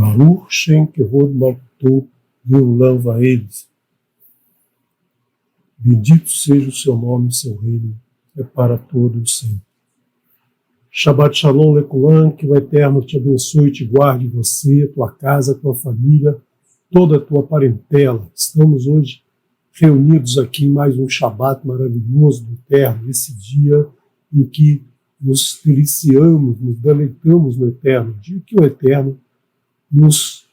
Baruch Shem Kevod Malkuto Leolam Vaed. Bendito seja o seu nome e seu reino, é para todos sempre. Shabbat Shalom Lekulam, que o Eterno te abençoe e te guarde você, tua casa, tua família, toda a tua parentela. Estamos hoje reunidos aqui em mais um Shabbat maravilhoso do Eterno, esse dia em que nos deliciamos, nos deleitamos no Eterno, dia que o Eterno nos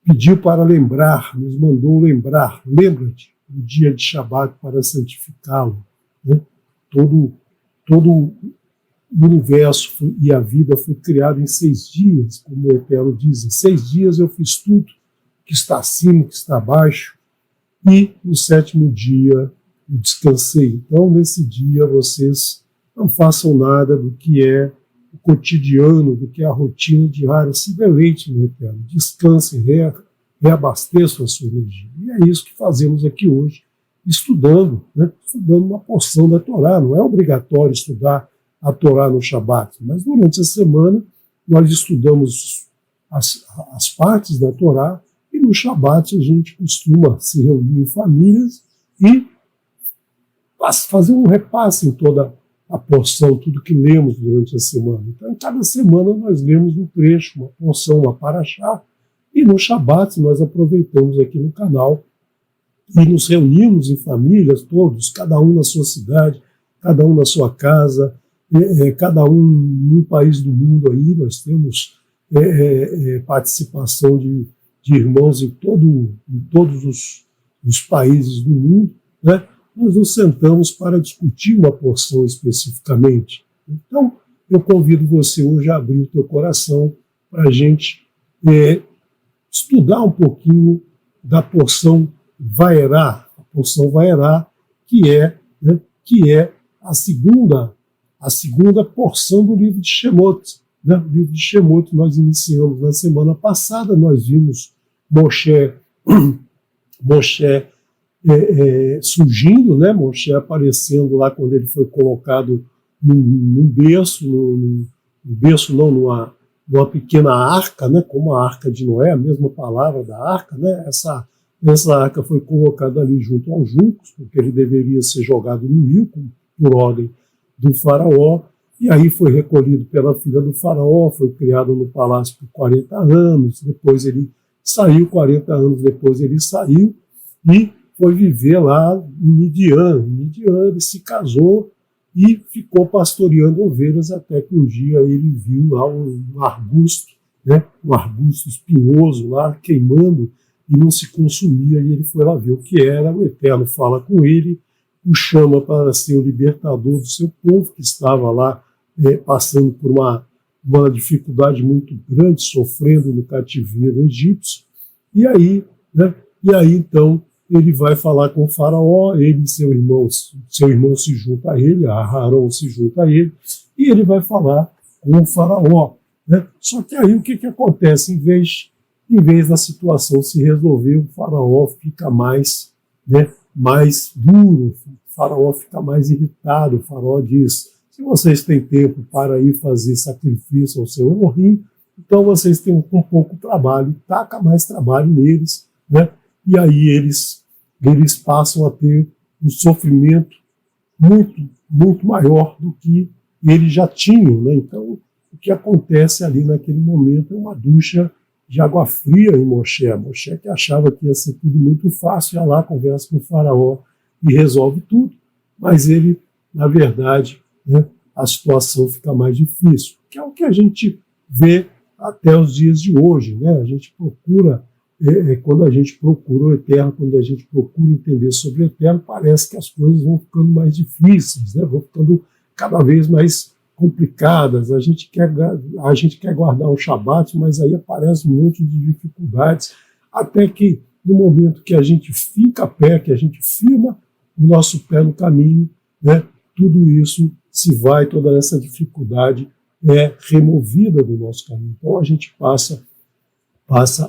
pediu para lembrar, nos mandou lembrar. Lembra-te, o dia de Shabbat para santificá-lo. Né? Todo o universo e a vida foi criado em 6 dias, como o Eterno diz. Em 6 dias eu fiz tudo que está acima, que está abaixo, e no 7º dia eu descansei. Então, nesse dia, vocês não façam nada do que é o cotidiano, do que é a rotina diária. Se deleite no Eterno, descansem, reabasteçam a sua energia. E é isso que fazemos aqui hoje, estudando, né? Estudando uma porção da Torá. Não é obrigatório estudar a Torá no Shabat, mas durante a semana nós estudamos as partes da Torá, e no Shabat a gente costuma se reunir em famílias e fazer um repasse em toda a porção, tudo que lemos durante a semana. Então, em cada semana nós lemos um trecho, uma porção, uma paraxá, e no Shabat nós aproveitamos aqui no canal e nos reunimos em famílias, todos, cada um na sua cidade, cada um na sua casa, cada um num país do mundo aí. Nós temos participação de irmãos em todos os países do mundo, né? Nós nos sentamos para discutir uma porção especificamente. Então, eu convido você hoje a abrir o teu coração para a gente estudar um pouquinho da porção Vaerá, a porção Vaerá, que é a segunda porção do livro de Shemot. Né? O livro de Shemot nós iniciamos na semana passada, nós vimos Moshe surgindo, né? Moshe aparecendo lá quando ele foi colocado num berço, numa pequena arca, né? Como a arca de Noé, a mesma palavra da arca, né? Essa arca foi colocada ali junto aos juncos, porque ele deveria ser jogado no rio, por ordem do faraó, e aí foi recolhido pela filha do faraó, foi criado no palácio por 40 anos, depois ele saiu, 40 anos depois ele saiu, e foi viver lá em Midian. Em Midian ele se casou e ficou pastoreando ovelhas até que um dia ele viu lá um arbusto, né, um arbusto espinhoso lá queimando e não se consumia, e ele foi lá ver o que era. O Eterno fala com ele, o chama para ser o libertador do seu povo, que estava lá passando por uma dificuldade muito grande, sofrendo no cativeiro egípcio. E aí então ele vai falar com o faraó, ele e seu irmão se junta a ele, Aharon se junta a ele, e ele vai falar com o faraó. Né? Só que aí o que acontece? Em vez da situação se resolver, o faraó fica mais duro, o faraó fica mais irritado. O faraó diz: se vocês têm tempo para ir fazer sacrifício ao seu Elohim, então vocês têm um pouco trabalho, taca mais trabalho neles, né? E aí eles passam a ter um sofrimento muito, muito maior do que eles já tinham, né? Então, o que acontece ali naquele momento é uma ducha de água fria em Moshe. Moshe, que achava que ia ser tudo muito fácil, ia lá, conversa com o faraó e resolve tudo, mas ele, na verdade, né, a situação fica mais difícil, que é o que a gente vê até os dias de hoje, né? A gente procura, quando a gente procura o Eterno, quando a gente procura entender sobre o Eterno, parece que as coisas vão ficando mais difíceis, né? Vão ficando cada vez mais complicadas. A gente quer guardar o Shabat, mas aí aparece um monte de dificuldades, até que no momento que a gente fica a pé, que a gente firma o nosso pé no caminho, né, tudo isso se vai, toda essa dificuldade é removida do nosso caminho. Então a gente passa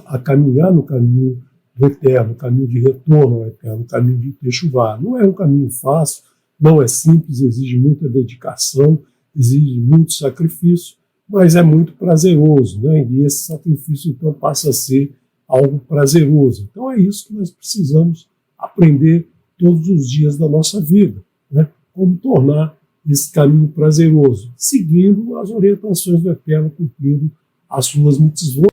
a caminhar no caminho do Eterno, caminho de retorno ao Eterno, caminho de Teshuvá. Não é um caminho fácil, não é simples, exige muita dedicação, exige muito sacrifício, mas é muito prazeroso, né? E esse sacrifício, então, passa a ser algo prazeroso. Então, é isso que nós precisamos aprender todos os dias da nossa vida, né? Como tornar esse caminho prazeroso, seguindo as orientações do Eterno, cumprindo as suas mitzvot.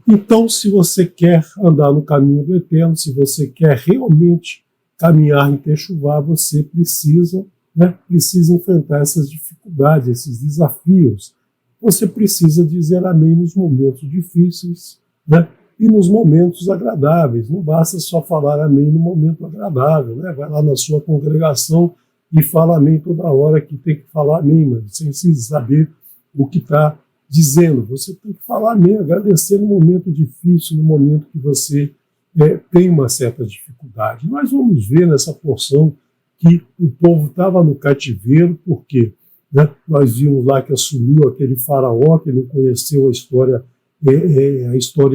Então, se você quer andar no caminho do Eterno, se você quer realmente caminhar em Techuvá, você precisa, né, precisa enfrentar essas dificuldades, esses desafios. Você precisa dizer amém nos momentos difíceis, né, e nos momentos agradáveis. Não basta só falar amém no momento agradável, né? Vai lá na sua congregação e fala amém toda hora que tem que falar amém, mas sem saber o que está dizendo. Você tem que falar amém, agradecer no momento difícil, no momento que você tem uma certa dificuldade. Nós vamos ver nessa porção que o povo estava no cativeiro, porque, né, nós vimos lá que assumiu aquele faraó que não conheceu a história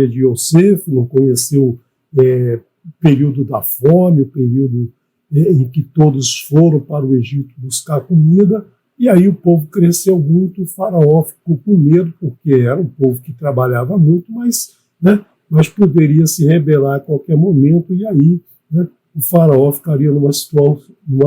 de Yosef, não conheceu o período da fome, o período em que todos foram para o Egito buscar comida, e aí o povo cresceu muito, o faraó ficou com medo, porque era um povo que trabalhava muito, mas poderia se rebelar a qualquer momento, e aí, né, o faraó ficaria numa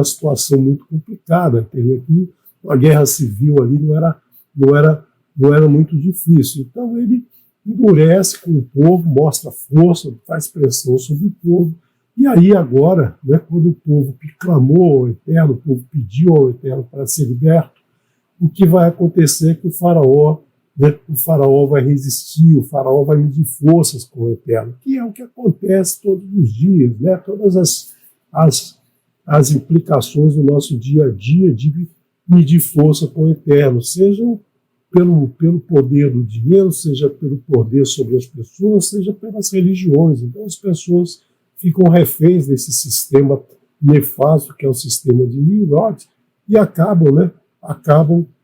situação muito complicada, teria que uma guerra civil ali não era muito difícil. Então ele endurece com o povo, mostra força, faz pressão sobre o povo. E aí agora, né, quando o povo clamou ao Eterno, o povo pediu ao Eterno para ser liberto, o que vai acontecer é que o faraó vai resistir, o faraó vai medir forças com o Eterno, que é o que acontece todos os dias, né? Todas as implicações do nosso dia a dia de medir força com o Eterno, sejam pelo poder do dinheiro, seja pelo poder sobre as pessoas, seja pelas religiões. Então as pessoas ficam reféns desse sistema nefasto que é o sistema de Nimrod e acabam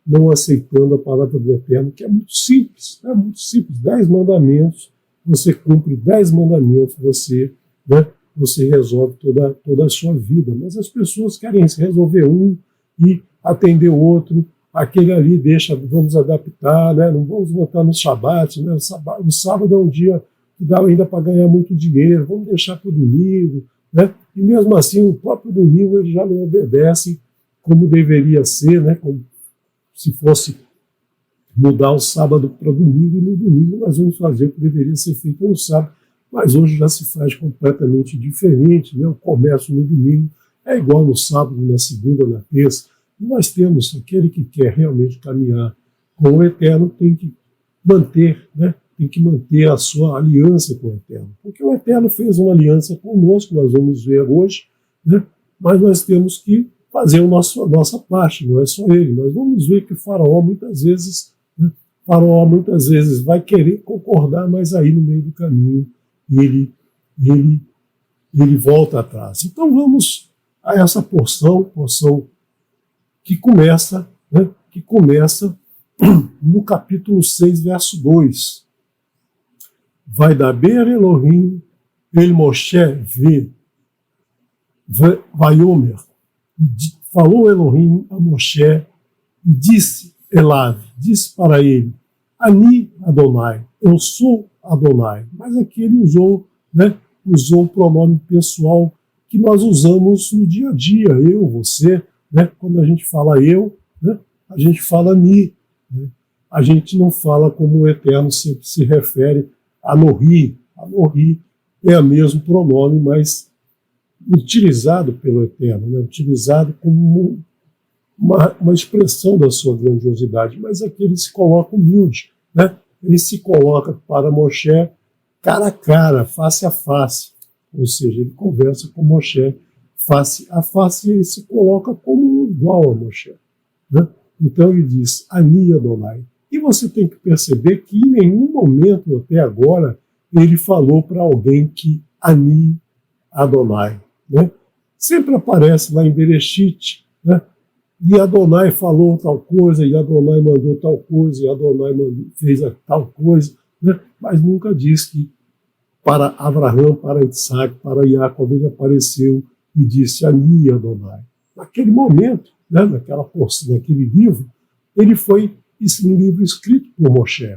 não aceitando a palavra do Eterno, que é muito simples, né? Muito simples. 10 mandamentos, você cumpre 10 mandamentos, você resolve toda a sua vida. Mas as pessoas querem resolver um e atender o outro. Aquele ali vamos adaptar, né? Não vamos botar no Shabat, né? O sábado é um dia que dá ainda para ganhar muito dinheiro, vamos deixar para o domingo, né? E mesmo assim, o próprio domingo eles já não obedecem como deveria ser, né? Como se fosse mudar o sábado para domingo, e no domingo nós vamos fazer o que deveria ser feito no sábado, mas hoje já se faz completamente diferente, né? O comércio no domingo é igual no sábado, na segunda, na terça. E nós temos, aquele que quer realmente caminhar com o Eterno tem que manter, né? Tem que manter a sua aliança com o Eterno. Porque o Eterno fez uma aliança conosco, nós vamos ver hoje, né? Mas nós temos que fazer a nossa parte, não é só ele. Nós vamos ver que o faraó muitas vezes vai querer concordar, mas aí no meio do caminho ele volta atrás. Então vamos a essa porção que começa no capítulo 6, verso 2. Vai daber Elohim el Moshe vaiomer. Falou Elohim a Moshe e disse para ele, Ani Adonai, eu sou Adonai. Mas aqui ele usou o pronome pessoal que nós usamos no dia a dia, eu, você, né? Quando a gente fala eu, né? A gente fala ni, né? A gente não fala como o Eterno sempre se refere a Nohi. A Nohi é o mesmo pronome, mas utilizado pelo Eterno, né? Utilizado como uma expressão da sua grandiosidade, mas aqui ele se coloca humilde, né? Ele se coloca para Moshe cara a cara, face a face, ou seja, ele conversa com Moshe face a face e ele se coloca como igual a Moshe, né? Então ele diz, Ani Adonai. E você tem que perceber que em nenhum momento até agora ele falou para alguém que Ani Adonai, né? Sempre aparece lá em Bereshit, né? E Adonai falou tal coisa, e Adonai mandou tal coisa, e Adonai fez tal coisa, né? Mas nunca diz que para Abraão, para Isaac, para Jacob ele apareceu e disse Ani Adonai. Naquele momento, né, naquela porção, naquele livro, ele foi Isso é um livro escrito por Moshe.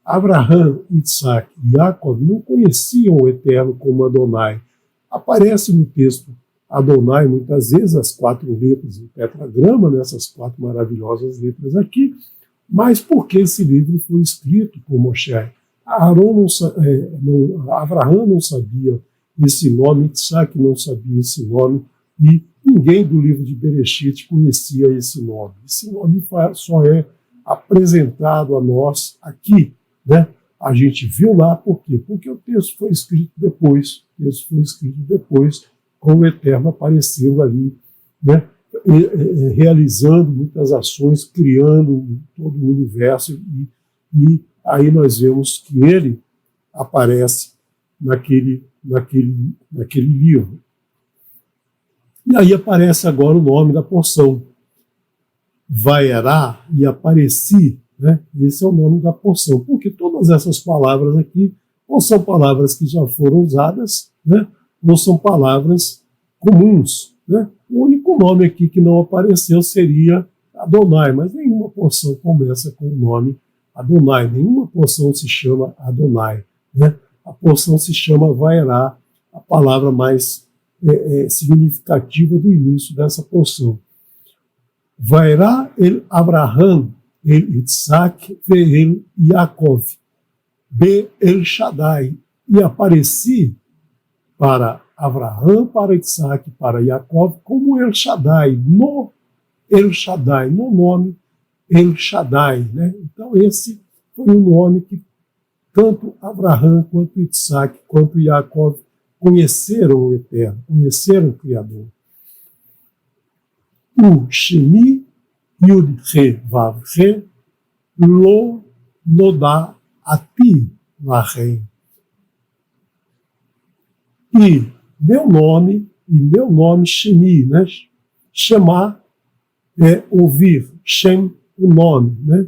Abraham, Isaac e Jacob não conheciam o Eterno como Adonai. Aparece no texto Adonai muitas vezes, as 4 letras em tetragrama, nessas 4 maravilhosas letras aqui, mas porque esse livro foi escrito por Moshe. Abraham não sabia esse nome, Isaac não sabia esse nome, e ninguém do livro de Bereshit conhecia esse nome. Esse nome só é apresentado a nós aqui, né? A gente viu lá, por quê? Porque o texto foi escrito depois, com o Eterno aparecendo ali, né? Realizando muitas ações, criando todo o universo, e aí nós vemos que ele aparece naquele livro. E aí aparece agora o nome da porção. Vaerá e apareci, né? Esse é o nome da porção, porque todas essas palavras aqui ou são palavras que já foram usadas, né? Ou são palavras comuns, né? O único nome aqui que não apareceu seria Adonai, mas nenhuma porção começa com o nome Adonai, nenhuma porção se chama Adonai, né? A porção se chama Vaerá, a palavra mais significativa do início dessa porção. Vaerá el Abraham, el Isaac, el Yaakov, be el Shaddai, e apareci para Abraham, para Isaac, para Yaakov, como El Shaddai, no nome El Shaddai, né? Então esse foi o nome que tanto Abraham, quanto Isaac, quanto Yaakov conheceram o Eterno, conheceram o Criador. O Shemi Yud He Vav He Lo Nodá Ati Lahem. E meu nome Shemi, né? Shema é ouvir, Shem, o nome, né?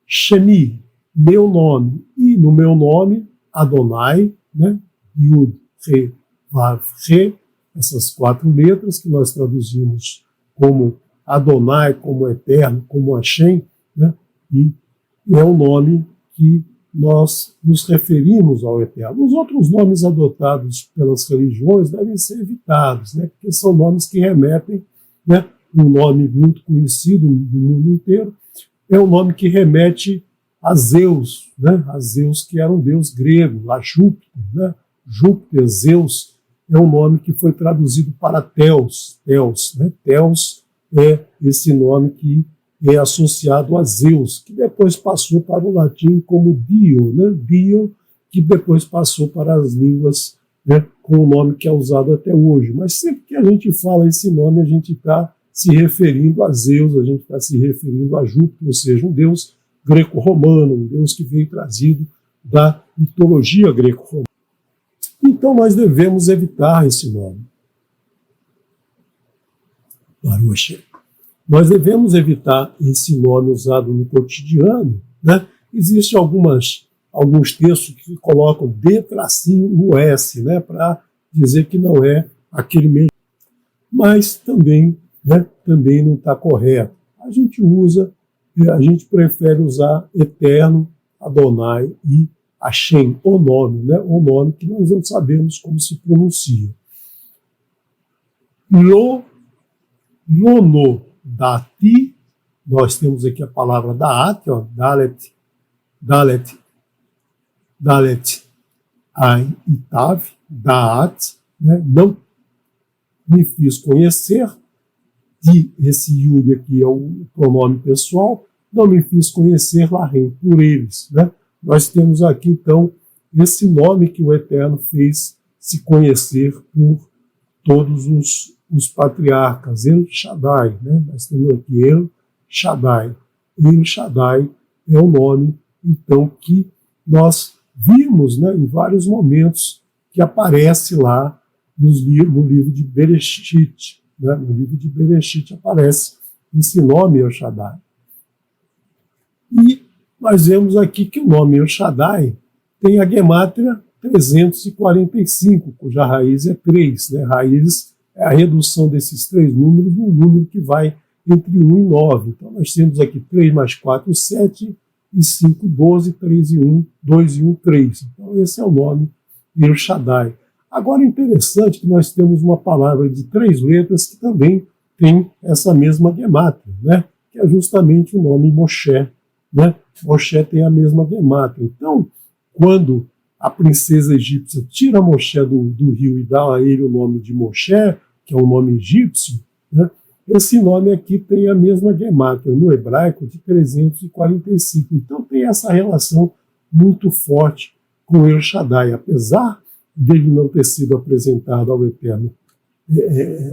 Shemi, meu nome, e no meu nome, Adonai, né? Yud, He, Vav, He, essas 4 letras que nós traduzimos como Adonai, como Eterno, como Hashem, né? E é o nome que nós nos referimos ao Eterno. Os outros nomes adotados pelas religiões devem ser evitados, né? Porque são nomes que remetem, né? Um nome muito conhecido no mundo inteiro é um nome que remete a Zeus, né? A Zeus, que era um deus grego, a Júpiter, né? Júpiter, Zeus, é um nome que foi traduzido para Theos, né? Theos é esse nome que é associado a Zeus, que depois passou para o latim como Dio, né? Dio, que depois passou para as línguas, né? Com o nome que é usado até hoje. Mas sempre que a gente fala esse nome, a gente está se referindo a Zeus, a gente está se referindo a Júpiter, ou seja, um deus greco-romano, um deus que veio trazido da mitologia greco-romana. Então nós devemos evitar esse nome. Baruch. Nós devemos evitar esse nome usado no cotidiano, né? Existem alguns textos que colocam D-U-S, né? Para dizer que não é aquele mesmo. Mas também não está correto. A gente prefere usar Eterno, Adonai e Hashem, o nome, né? O nome que nós não sabemos como se pronuncia. Lono Dati, nós temos aqui a palavra Daat, ó, Dalet, Ain e Tav, Daat, né? Não me fiz conhecer, e esse Yud aqui é o pronome pessoal, não me fiz conhecer Lahem, por eles, né? Nós temos aqui, então, esse nome que o Eterno fez se conhecer por todos os patriarcas, El Shaddai, né? Nós temos aqui El Shaddai. El Shaddai é o nome, então, que nós vimos, né, em vários momentos que aparece lá no livro de Bereshit, né? No livro de Bereshit aparece esse nome El Shaddai. E nós vemos aqui que o nome El Shaddai tem a gemátria 345, cuja raiz é 3, né? Raiz é a redução desses 3 números num número que vai entre 1 e 9. Então, nós temos aqui 3 mais 4, 7, e 5, 12, 3 e 1, 2 e 1, 3. Então, esse é o nome El Shaddai. Agora, é interessante que nós temos uma palavra de 3 letras que também tem essa mesma gemátria, né? Que é justamente o nome Moshe. Né? Moshe tem a mesma gemátria. Então, quando a princesa egípcia tira Moshe do rio e dá a ele o nome de Moshe, que é um nome egípcio, né? Esse nome aqui tem a mesma gemátria no hebraico de 345. Então tem essa relação muito forte com El Shaddai. Apesar dele não ter sido apresentado ao Eterno,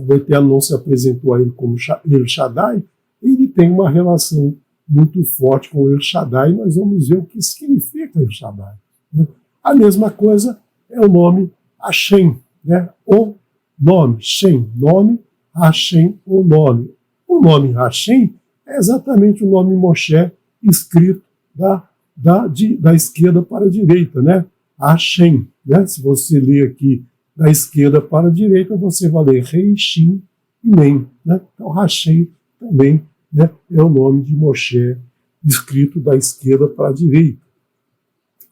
o Eterno não se apresentou a ele como El Shaddai, ele tem uma relação muito forte com El Shaddai. Nós vamos ver o que significa El Shaddai. Né? A mesma coisa é o nome Hashem, né? O nome, Shem, nome, Hashem, o nome. O nome Hashem é exatamente o nome Moshe escrito da esquerda para a direita, né? Hashem, né? Se você ler aqui da esquerda para a direita, você vai ler Rei, Shin e Mem, né? Então Hashem também, né, é o nome de Moshe escrito da esquerda para a direita.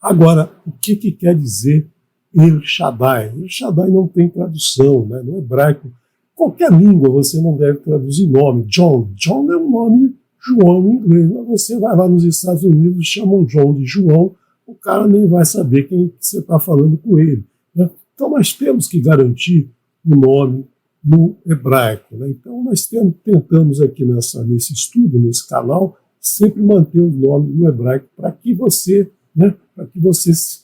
Agora, o que quer dizer El Shaddai? El Shaddai não tem tradução, né? No hebraico, qualquer língua você não deve traduzir nome. John é um nome João em inglês, mas você vai lá nos Estados Unidos, chamam John de João, o cara nem vai saber quem você está falando com ele. Né? Então nós temos que garantir o nome no hebraico. Né? Então nós tentamos aqui nesse estudo, nesse canal, sempre manter os nomes no hebraico para que você, né,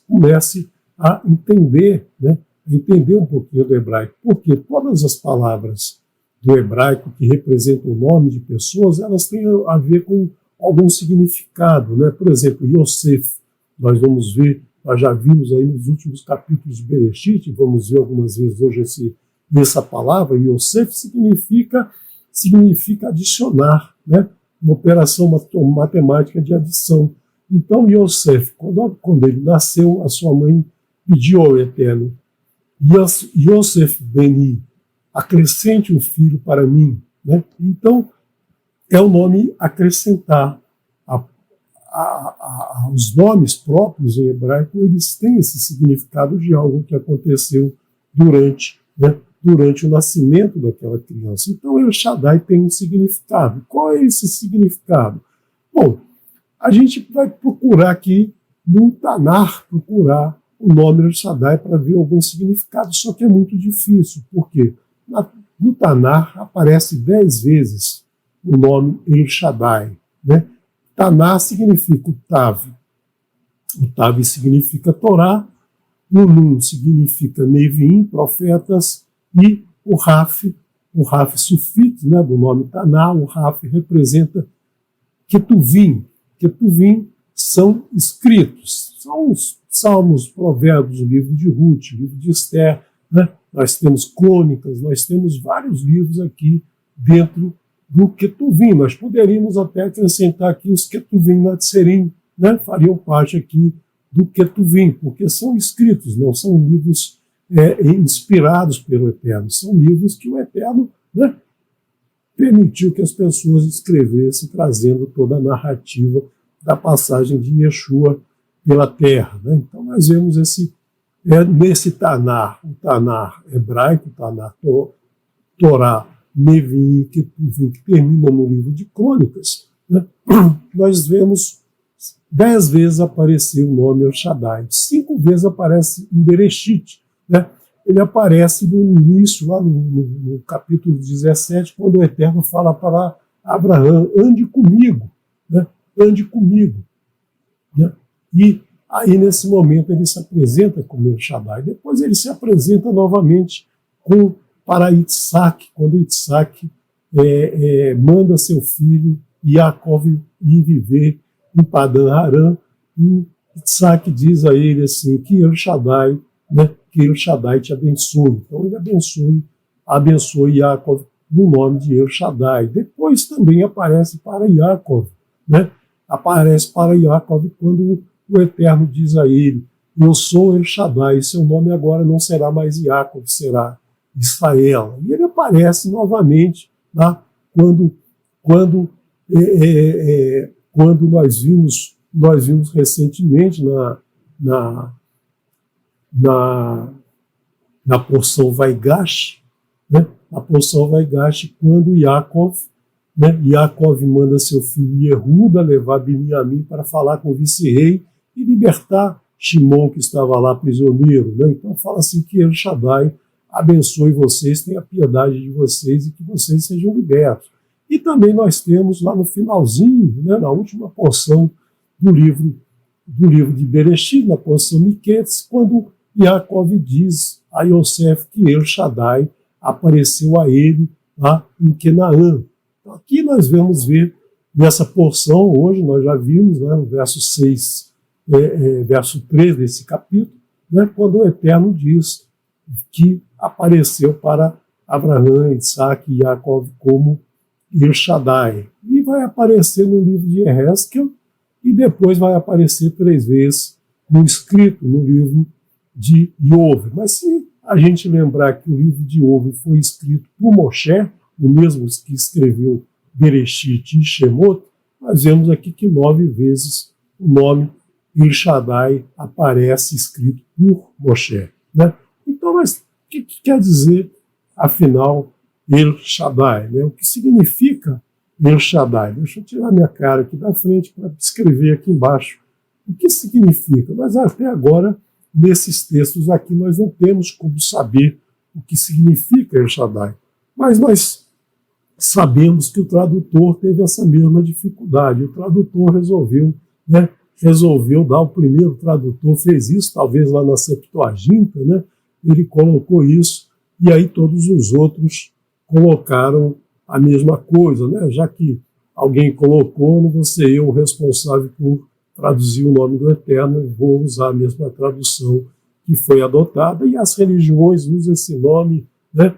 comece a entender, né, entender um pouquinho do hebraico, porque todas as palavras do hebraico que representam o nome de pessoas, elas têm a ver com algum significado, né? Por exemplo, Yosef, nós vamos ver, nós já vimos aí nos últimos capítulos de Bereshit, vamos ver algumas vezes hoje essa palavra, Yosef significa adicionar, né? Uma operação matemática de adição. Então, Yosef, quando ele nasceu, a sua mãe pediu ao Eterno, Yosef Beni, acrescente um filho para mim. Né? Então, é o nome acrescentar. Os nomes próprios em hebraico, eles têm esse significado de algo que aconteceu durante o nascimento daquela criança. Então, El Shaddai tem um significado. Qual é esse significado? Bom, a gente vai procurar aqui no Tanar, procurar o nome El Shaddai para ver algum significado, só que é muito difícil. Por quê? No Tanar aparece 10 vezes o nome El Shaddai. Né? Tanar significa o Tav. O Tav significa Torá, o Nun significa Neviim, profetas, e o Raf sufit, né, do nome Tanar, o Raf representa Ketuvim. Ketuvim são escritos, são os Salmos, Provérbios, o livro de Ruth, o livro de Esther, né? Nós temos crônicas, nós temos vários livros aqui dentro do Ketuvim. Nós poderíamos até acrescentar aqui os Ketuvim Natserim, né? Fariam parte aqui do Ketuvim, porque são escritos, não são livros inspirados pelo Eterno, são livros que o Eterno, né, permitiu que as pessoas escrevessem, trazendo toda a narrativa da passagem de Yeshua pela terra. Né? Então nós vemos nesse Tanar, o Tanar hebraico, o Tanar Torá, Neviim, Ketuvim, que termina no livro de Crônicas, né? Nós vemos 10 vezes aparecer o nome El Shaddai, 5 vezes aparece em Bereshit. Né? Ele aparece no início, lá no capítulo 17, quando o Eterno fala para Abraão, ande comigo, né? Ande comigo. Né? E aí, nesse momento, ele se apresenta como El Shaddai. Depois ele se apresenta novamente para Itsak, quando Itsak manda seu filho Yaakov ir viver em Padan Aram, e Itsak diz a ele assim, que El Shaddai, né, que El Shaddai te abençoe. Então ele abençoe Yaakov no nome de El Shaddai. Depois também aparece para Yaakov, né? Aparece para Yaakov quando o Eterno diz a ele, eu sou El Shaddai, seu nome agora não será mais Yaakov, será Israel. E ele aparece novamente, tá? Quando quando, quando nós vimos recentemente na porção Vaigash, né? A porção Vaigash, quando Yaakov manda seu filho Yehuda levar Binyamin para falar com o vice-rei e libertar Shimon, que estava lá prisioneiro. Né? Então fala assim que El Shaddai abençoe vocês, tenha piedade de vocês e que vocês sejam libertos. E também nós temos lá no finalzinho, né, na última porção do livro de Bereshit, na porção Miquetes, quando Yaakov diz a Yosef que El Shaddai apareceu a ele lá em Canaã. Então, aqui nós vamos ver nessa porção, hoje nós já vimos, né, no verso 6, verso 3 desse capítulo, né, quando o Eterno diz que apareceu para Abraão, Isaac e Yaakov como El Shaddai. E vai aparecer no livro de Ehezkel e depois vai aparecer 3 vezes no livro de Iov. Mas se a gente lembrar que o livro de Iov foi escrito por Moshe, o mesmo que escreveu Bereshit e Shemot, nós vemos aqui que 9 vezes o nome El Shaddai aparece escrito por Moshe. Né? Então, mas o que quer dizer, afinal, El Shaddai? Né? O que significa El Shaddai? Deixa eu tirar minha cara aqui da frente para escrever aqui embaixo. O que significa? Mas até agora, nesses textos aqui, nós não temos como saber o que significa El Shaddai. Mas nós sabemos que o tradutor teve essa mesma dificuldade. O tradutor resolveu dar, o primeiro tradutor fez isso, talvez lá na Septuaginta, né? Ele colocou isso, e aí todos os outros colocaram a mesma coisa, né? Já que alguém colocou, não vou ser eu o responsável por traduzir o nome do Eterno, eu vou usar a mesma tradução que foi adotada, e as religiões usam esse nome, né?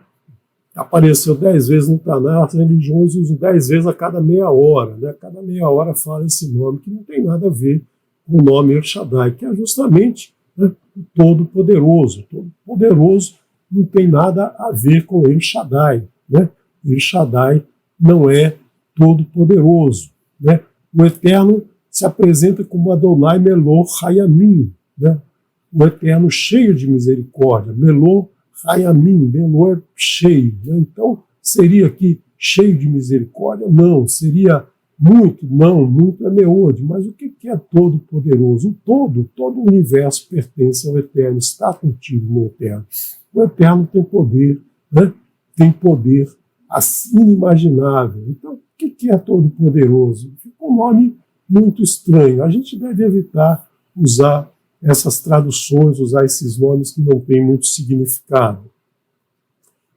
Apareceu 10 vezes no Taná, as religiões usam 10 vezes a cada meia hora, né? Cada meia hora fala esse nome, que não tem nada a ver com o nome El Shaddai, que é justamente, né, o Todo-Poderoso. Todo-Poderoso não tem nada a ver com El Shaddai. Né? El Shaddai não é Todo-Poderoso. Né? O Eterno se apresenta como Adonai Melor Hayamim, né? O Eterno cheio de misericórdia. Melor Hayamim, Melor é cheio. Né? Então, seria aqui cheio de misericórdia? Não. Seria muito? Não. Muito é meode. Mas o que é todo-poderoso? Todo o universo pertence ao Eterno, está contigo no Eterno. O Eterno tem poder, né? Tem poder assim inimaginável. Então, o que é todo-poderoso? Fica um nome muito estranho. A gente deve evitar usar essas traduções, usar esses nomes que não têm muito significado.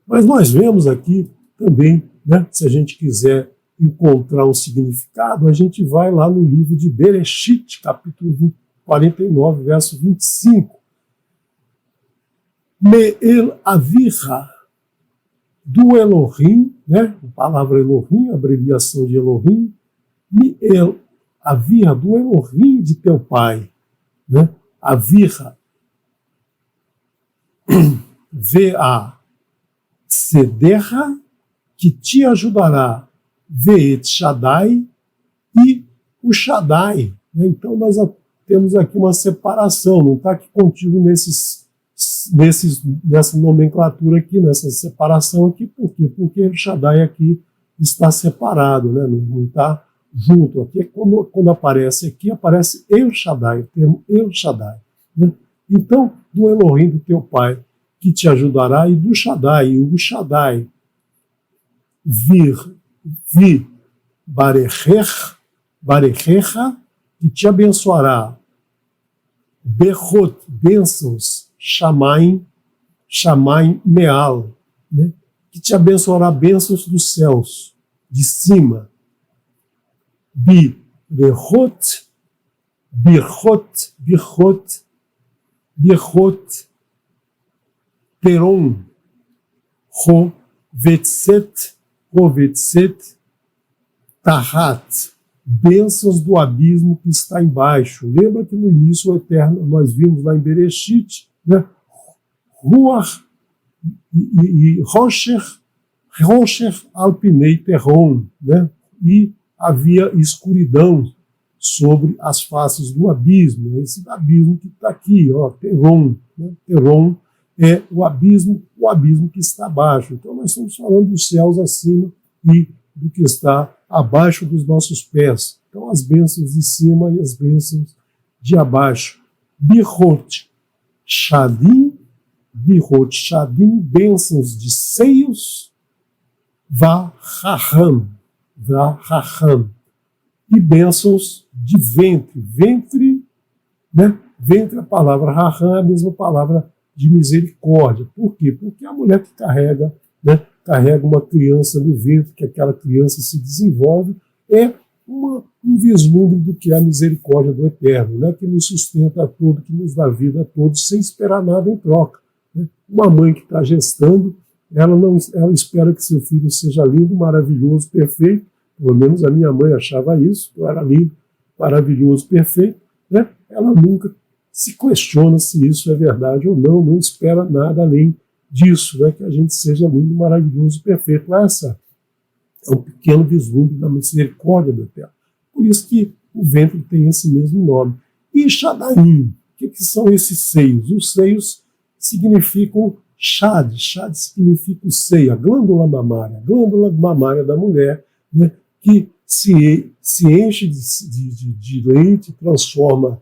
Mas nós vemos aqui também, né, se a gente quiser encontrar um significado, a gente vai lá no livro de Bereshit, capítulo 49, verso 25. Me'el Aviha, do Elohim, né, a palavra Elohim, a abreviação de Elohim, Me'el Aviha, do Elohim de teu pai, né, Aviha, Ve'a Sederra, que te ajudará, Ve'et Shaddai e o Shaddai. Né? Então nós temos aqui uma separação, não está aqui contigo nessa nomenclatura aqui, nessa separação aqui. Por quê? Porque o Shaddai aqui está separado, né? Não está junto. Aqui, quando aparece aqui, aparece El Shaddai, o termo El Shaddai. Né? Então, do Elohim do teu pai, que te ajudará, e do Shaddai, e o Shaddai, vi barechecha, que te abençoará, berrot, bênçãos, Shamaim meal, né? Que te abençoará bênçãos dos céus, de cima, birchot, peron, rovetset, tahat, bênçãos do abismo que está embaixo. Lembra que no início o Eterno, nós vimos lá em Bereshit, né? Ruach e Rocher Alpinei Terron, né? e havia escuridão sobre as faces do abismo, esse abismo que está aqui, ó, Teron, né? Teron é o abismo que está abaixo. Então nós estamos falando dos céus acima e do que está abaixo dos nossos pés. Então as bênçãos de cima e as bênçãos de abaixo. Birhot Shadim, bênçãos de seios, Vahaham, e bênçãos de ventre. Ventre, né? Ventre, a palavra Raham é a mesma palavra de misericórdia. Por quê? Porque a mulher que carrega, né, carrega uma criança no ventre, que aquela criança se desenvolve, é um vislumbre do que é a misericórdia do Eterno, né, que nos sustenta a todo, que nos dá vida a todos, sem esperar nada em troca. Né? Uma mãe que está gestando, ela espera que seu filho seja lindo, maravilhoso, perfeito. Pelo menos a minha mãe achava isso, que eu era lindo, maravilhoso, perfeito. Né? Ela nunca se questiona se isso é verdade ou não, não espera nada além disso, né? Que a gente seja lindo, maravilhoso, perfeito. Essa é um pequeno vislumbre da misericórdia do Eterno. Por isso que o ventre tem esse mesmo nome. E Shadaim, o que são esses seios? Os seios significam Shad significa o seio, a glândula mamária da mulher, né, que se enche de leite, transforma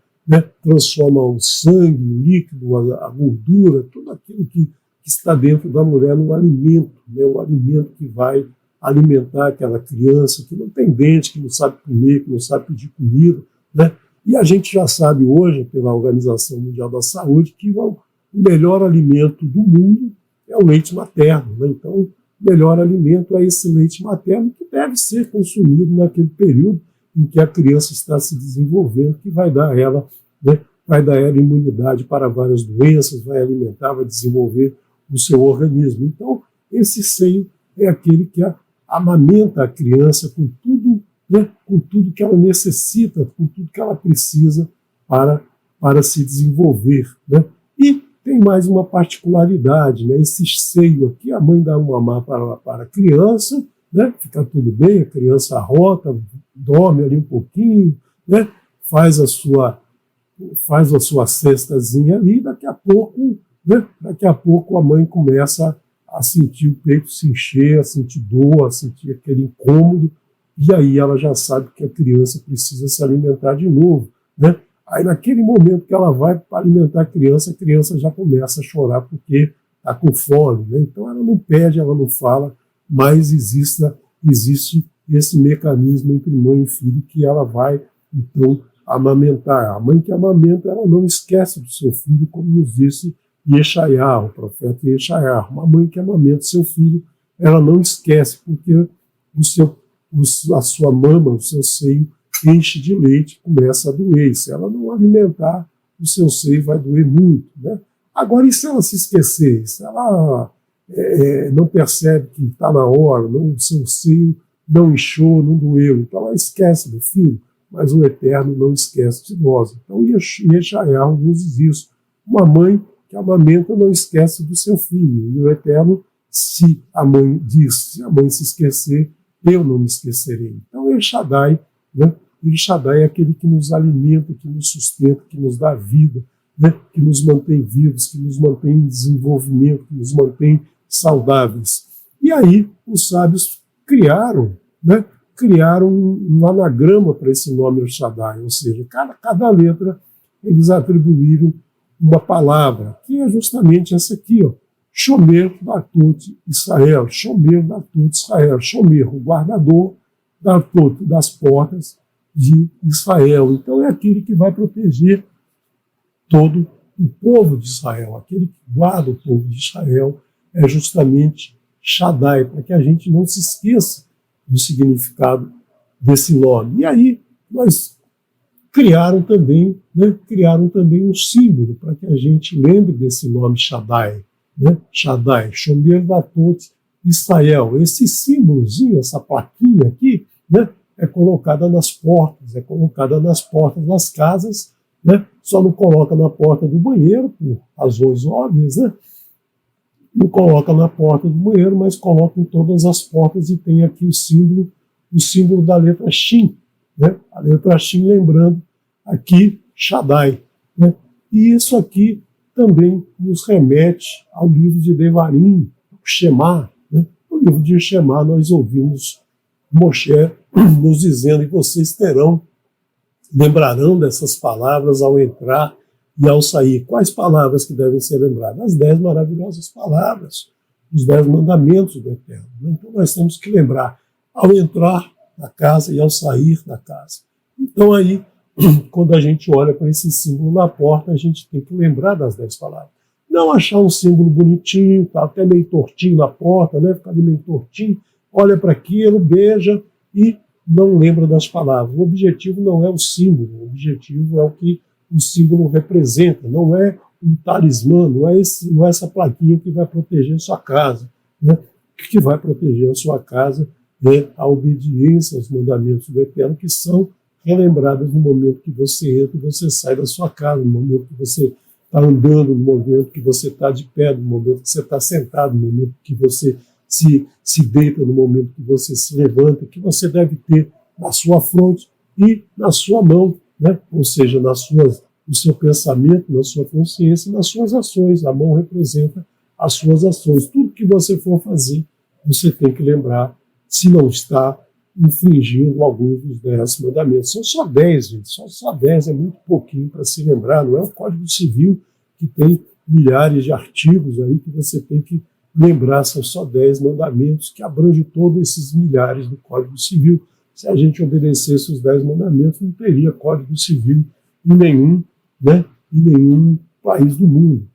o sangue, o líquido, a gordura, tudo aquilo que está dentro da mulher no alimento, né, o alimento que vai alimentar aquela criança que não tem dente, que não sabe comer, que não sabe pedir comida, né? E a gente já sabe hoje, pela Organização Mundial da Saúde, que o melhor alimento do mundo é o leite materno, né? Então, o melhor alimento é esse leite materno que deve ser consumido naquele período em que a criança está se desenvolvendo, que vai dar a ela, né, vai dar a ela imunidade para várias doenças, vai alimentar, vai desenvolver o seu organismo. Então, esse seio é aquele que amamenta a criança com tudo, né, com tudo que ela necessita, com tudo que ela precisa para se desenvolver, né? E tem mais uma particularidade, né? Esse seio aqui, a mãe dá um mamar para a criança, né? Fica tudo bem, a criança arrota, dorme ali um pouquinho, né? Faz a sua cestazinha ali, daqui a pouco a mãe começa a sentir o peito se encher, a sentir dor, a sentir aquele incômodo, e aí ela já sabe que a criança precisa se alimentar de novo, né? Aí naquele momento que ela vai alimentar a criança já começa a chorar porque está com fome, né? Então ela não pede, ela não fala, mas existe esse mecanismo entre mãe e filho que ela vai, então, amamentar. A mãe que amamenta, ela não esquece do seu filho, como nos disse Yeshaiah, o profeta Yeshaiah. Uma mãe que amamenta seu filho, ela não esquece, porque a sua mama, o seu seio, enche de leite, começa a doer. Se ela não alimentar, o seu seio vai doer muito, né? Agora, e se ela se esquecer? Se ela não percebe que está na hora, o seu seio não inchou, não doeu, então ela esquece do filho, mas o Eterno não esquece de nós. Então, Yeshaiah nos diz isso. Uma mãe que amamenta não esquece do seu filho. E o Eterno, se a mãe se esquecer, eu não me esquecerei. Então, El Shaddai, né? El Shaddai é aquele que nos alimenta, que nos sustenta, que nos dá vida, né? Que nos mantém vivos, que nos mantém em desenvolvimento, que nos mantém saudáveis. E aí, os sábios criaram um anagrama para esse nome El Shaddai, ou seja, cada letra eles atribuíram uma palavra, que é justamente essa aqui, ó, Shomer Datut Israel, Shomer Datut Israel, Shomer, o guardador Datut, das portas de Israel. Então é aquele que vai proteger todo o povo de Israel, aquele que guarda o povo de Israel é justamente Shaddai, para que a gente não se esqueça do significado desse nome. E aí nós criaram também um símbolo para que a gente lembre desse nome Shaddai, né? Shaddai, Shomer Datut Israel. Esse símbolozinho, essa plaquinha aqui, né, é colocada nas portas das casas, né? Só não coloca na porta do banheiro, por razões óbvias, né? Não coloca na porta do banheiro, mas coloca em todas as portas e tem aqui o símbolo o símbolo da letra Shin, né? A letra Shin lembrando aqui Shaddai, né? E isso aqui também nos remete ao livro de Devarim, o Shema, né? No livro de Shema nós ouvimos Moshe nos dizendo: e vocês lembrarão dessas palavras ao entrar e ao sair. Quais palavras que devem ser lembradas? As 10 maravilhosas palavras, os 10 mandamentos do Eterno. Então nós temos que lembrar ao entrar na casa e ao sair da casa. Então aí, quando a gente olha para esse símbolo na porta, a gente tem que lembrar das 10 palavras. Não achar um símbolo bonitinho, tá até meio tortinho na porta, né? Fica ali meio tortinho, olha para aquilo, beija e não lembra das palavras. O objetivo não é o símbolo, o objetivo é o que o símbolo representa, não é um talismã, não é essa plaquinha que vai proteger a sua casa, né? O que vai proteger a sua casa é a obediência aos mandamentos do Eterno, que são relembradas no momento que você entra e você sai da sua casa, no momento que você está andando, no momento que você está de pé, no momento que você está sentado, no momento que você se deita, no momento que você se levanta, que você deve ter na sua fronte e na sua mão, né? Ou seja, no seu pensamento, na sua consciência, nas suas ações. A mão representa as suas ações. Tudo que você for fazer, você tem que lembrar se não está infringindo alguns dos 10 mandamentos. São só 10, gente. Só 10 é muito pouquinho para se lembrar. Não é o Código Civil que tem milhares de artigos aí que você tem que lembrar. São só 10 mandamentos que abrangem todos esses milhares do Código Civil. Se a gente obedecesse os 10 mandamentos, não teria Código Civil em nenhum, né, em nenhum país do mundo.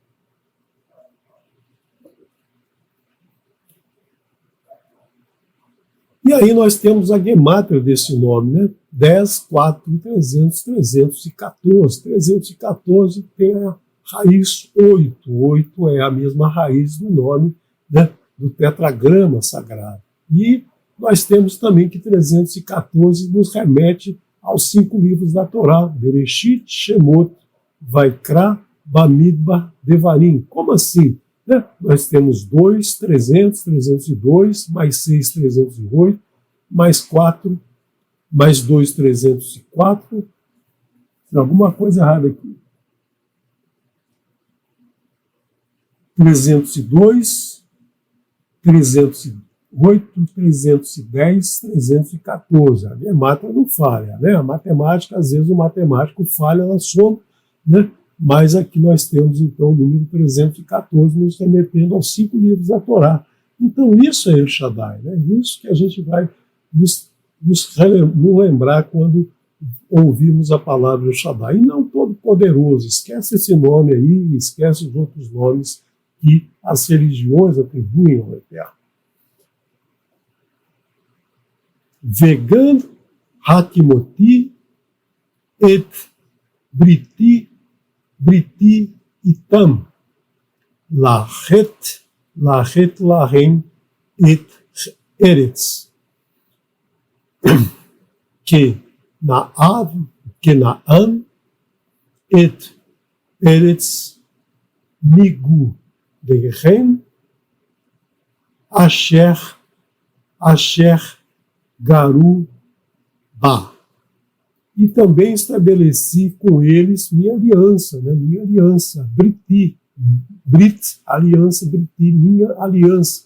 E aí nós temos a gemátria desse nome, né? 10, 4, 300, 314. 314 tem a raiz 8. 8 é a mesma raiz do nome, né, do tetragrama sagrado. E nós temos também que 314 nos remete aos 5 livros da Torá: Bereshit, Shemot, Vaikra, Bamidbar, Devarim. Como assim? Né? Nós temos 2, 300, 302, mais 6, 308, mais 4, mais 2, 304. Tem alguma coisa errada aqui. 302, 308, 310, 314. A gemátria não falha, né? A matemática, às vezes o matemático falha na soma, né? Mas aqui nós temos, então, o número 314, nos remetendo aos 5 livros da Torá. Então, isso é El Shaddai, né? Isso que a gente vai nos lembrar quando ouvimos a palavra El Shaddai. E não Todo-Poderoso. Esquece esse nome aí, esquece os outros nomes que as religiões atribuem ao Eterno. Vegan Hakimoti et Briti itam lachet lahem et eretz que na'an et eretz migu dehem asher garu ba. E também estabeleci com eles minha aliança, né? Minha aliança, Briti, aliança, Briti, minha aliança,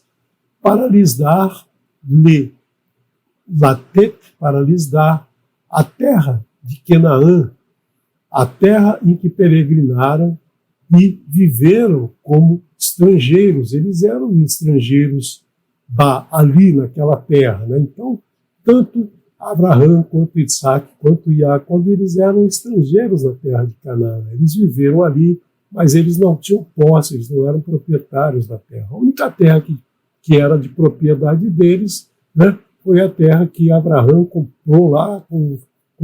para lhes dar, para lhes dar a terra de Canaã, a terra em que peregrinaram e viveram como estrangeiros. Eles eram estrangeiros ali naquela terra, né? Então, tanto Abraão, quanto Isaac, quanto Jacob, eles eram estrangeiros na terra de Canaã. Eles viveram ali, mas eles não tinham posse, eles não eram proprietários da terra. A única terra que era de propriedade deles, né, foi a terra que Abraão comprou lá, com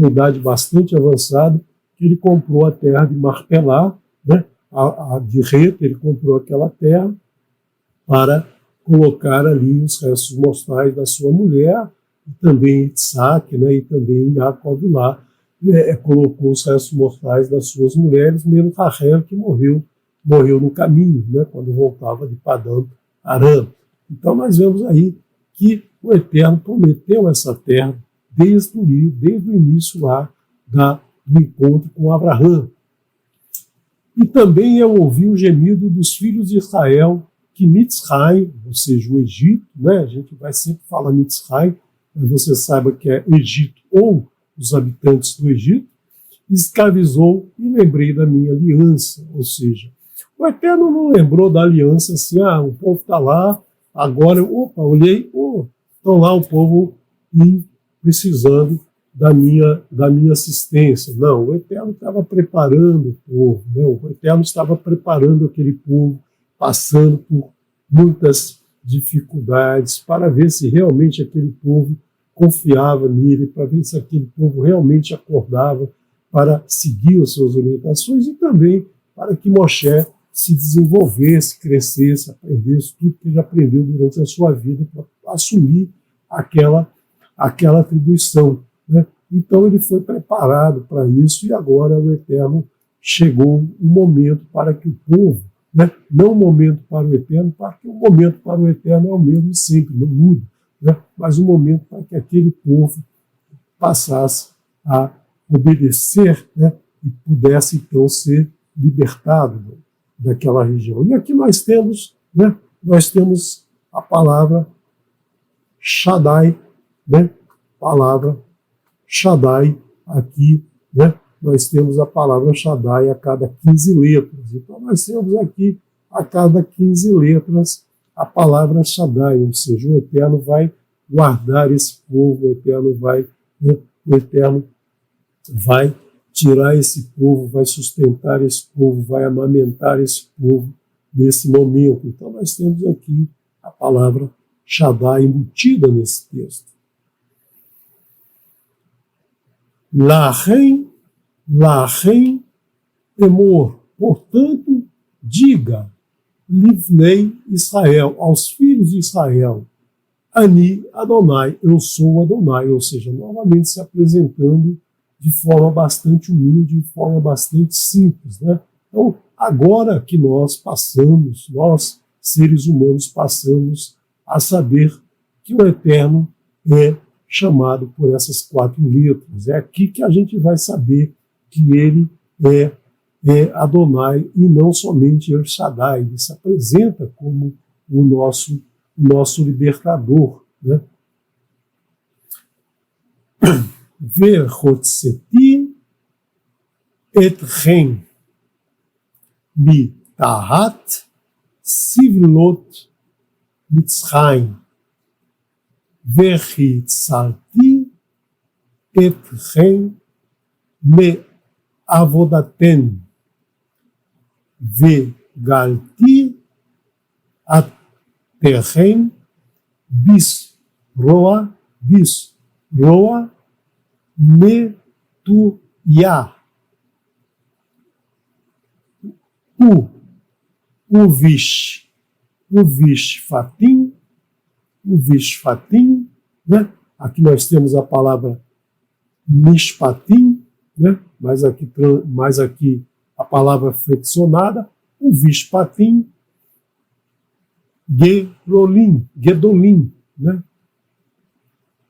idade bastante avançada, que ele comprou a terra de Marpelá, né, a de Reta, ele comprou aquela terra para colocar ali os restos mortais da sua mulher, e também Isaac, né, e também Jacob lá, colocou os restos mortais das suas mulheres, menos Rachel, que morreu no caminho, né, quando voltava de Padã Aram. Então nós vemos aí que o Eterno prometeu essa terra desde o início lá do encontro com Abraão. E também eu ouvi o gemido dos filhos de Israel, que Mitzrayim, ou seja, o Egito, né? A gente vai sempre falar Mitzrayim, mas você saiba que é Egito ou os habitantes do Egito, escravizou e lembrei da minha aliança. Ou seja, o Eterno não lembrou da aliança assim, o povo está lá, agora, olhei, estão lá o povo precisando da minha assistência. Não, o Eterno estava preparando o povo, né? O Eterno estava preparando aquele povo, passando por muitas dificuldades, para ver se realmente aquele povo confiava nele, para ver se aquele povo realmente acordava para seguir as suas orientações e também para que Moshe se desenvolvesse, crescesse, aprendesse tudo que ele aprendeu durante a sua vida para assumir aquela atribuição, né? Então ele foi preparado para isso e agora o Eterno chegou um momento para que o povo, né? Não um momento para o Eterno, porque o momento para o Eterno é o mesmo sempre, não muda, né? Mas um momento para que aquele povo passasse a obedecer, né? E pudesse então ser libertado daquela região. E aqui nós temos, né? Nós temos a palavra Shaddai, né? Palavra Shaddai aqui, né? Nós temos a palavra Shaddai a cada 15 letras. Então nós temos aqui a cada 15 letras a palavra Shaddai, ou seja, o Eterno vai guardar esse povo, o Eterno vai tirar esse povo, vai sustentar esse povo, vai amamentar esse povo nesse momento. Então nós temos aqui a palavra Shaddai embutida nesse texto. Lahem emor, portanto, diga, livnei Israel, aos filhos de Israel, Ani Adonai, eu sou Adonai, ou seja, novamente se apresentando de forma bastante humilde, de forma bastante simples, né? Então, agora que nós seres humanos, passamos a saber que o Eterno é chamado por essas 4 letras. É aqui que a gente vai saber que ele é Adonai e não somente El Shaddai. Ele se apresenta como o nosso libertador, né? Ve'hotzeti etchem mitahat sivlot Mitzrayim ve'hitzarti etchem me'avodaten ve'galti atechem bisroa Metuia. O Vishfatim, né? Aqui nós temos a palavra Mishpatim, né? mais aqui a palavra flexionada, o Vishpatim, Gedolim, né?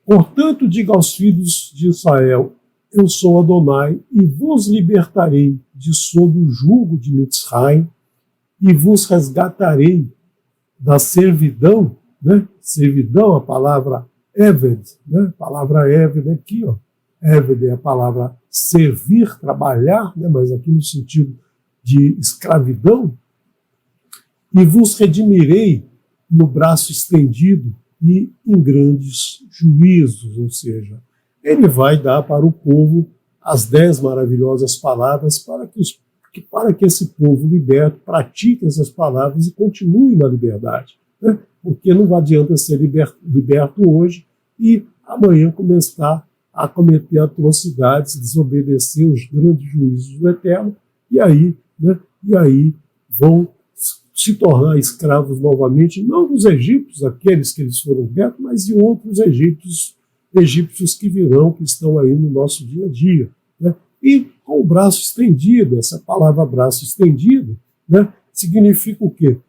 Portanto, diga aos filhos de Israel, eu sou Adonai, e vos libertarei de sob o jugo de Mitzrayim, e vos resgatarei da servidão, né? Servidão, a palavra Eved, né? A palavra Eved aqui, ó. Eved é a palavra servir, trabalhar, né? Mas aqui no sentido de escravidão, e vos redimirei no braço estendido, e em grandes juízos, ou seja, ele vai dar para o povo as 10 maravilhosas palavras para que esse povo liberto pratique essas palavras e continue na liberdade, né? Porque não adianta ser liberto hoje e amanhã começar a cometer atrocidades, desobedecer os grandes juízos do Eterno, e aí vão se tornar escravos novamente, não dos egípcios, aqueles que eles foram libertos, mas de outros egípcios que virão, que estão aí no nosso dia a dia, né? E com o braço estendido, essa palavra braço estendido, né, significa o quê?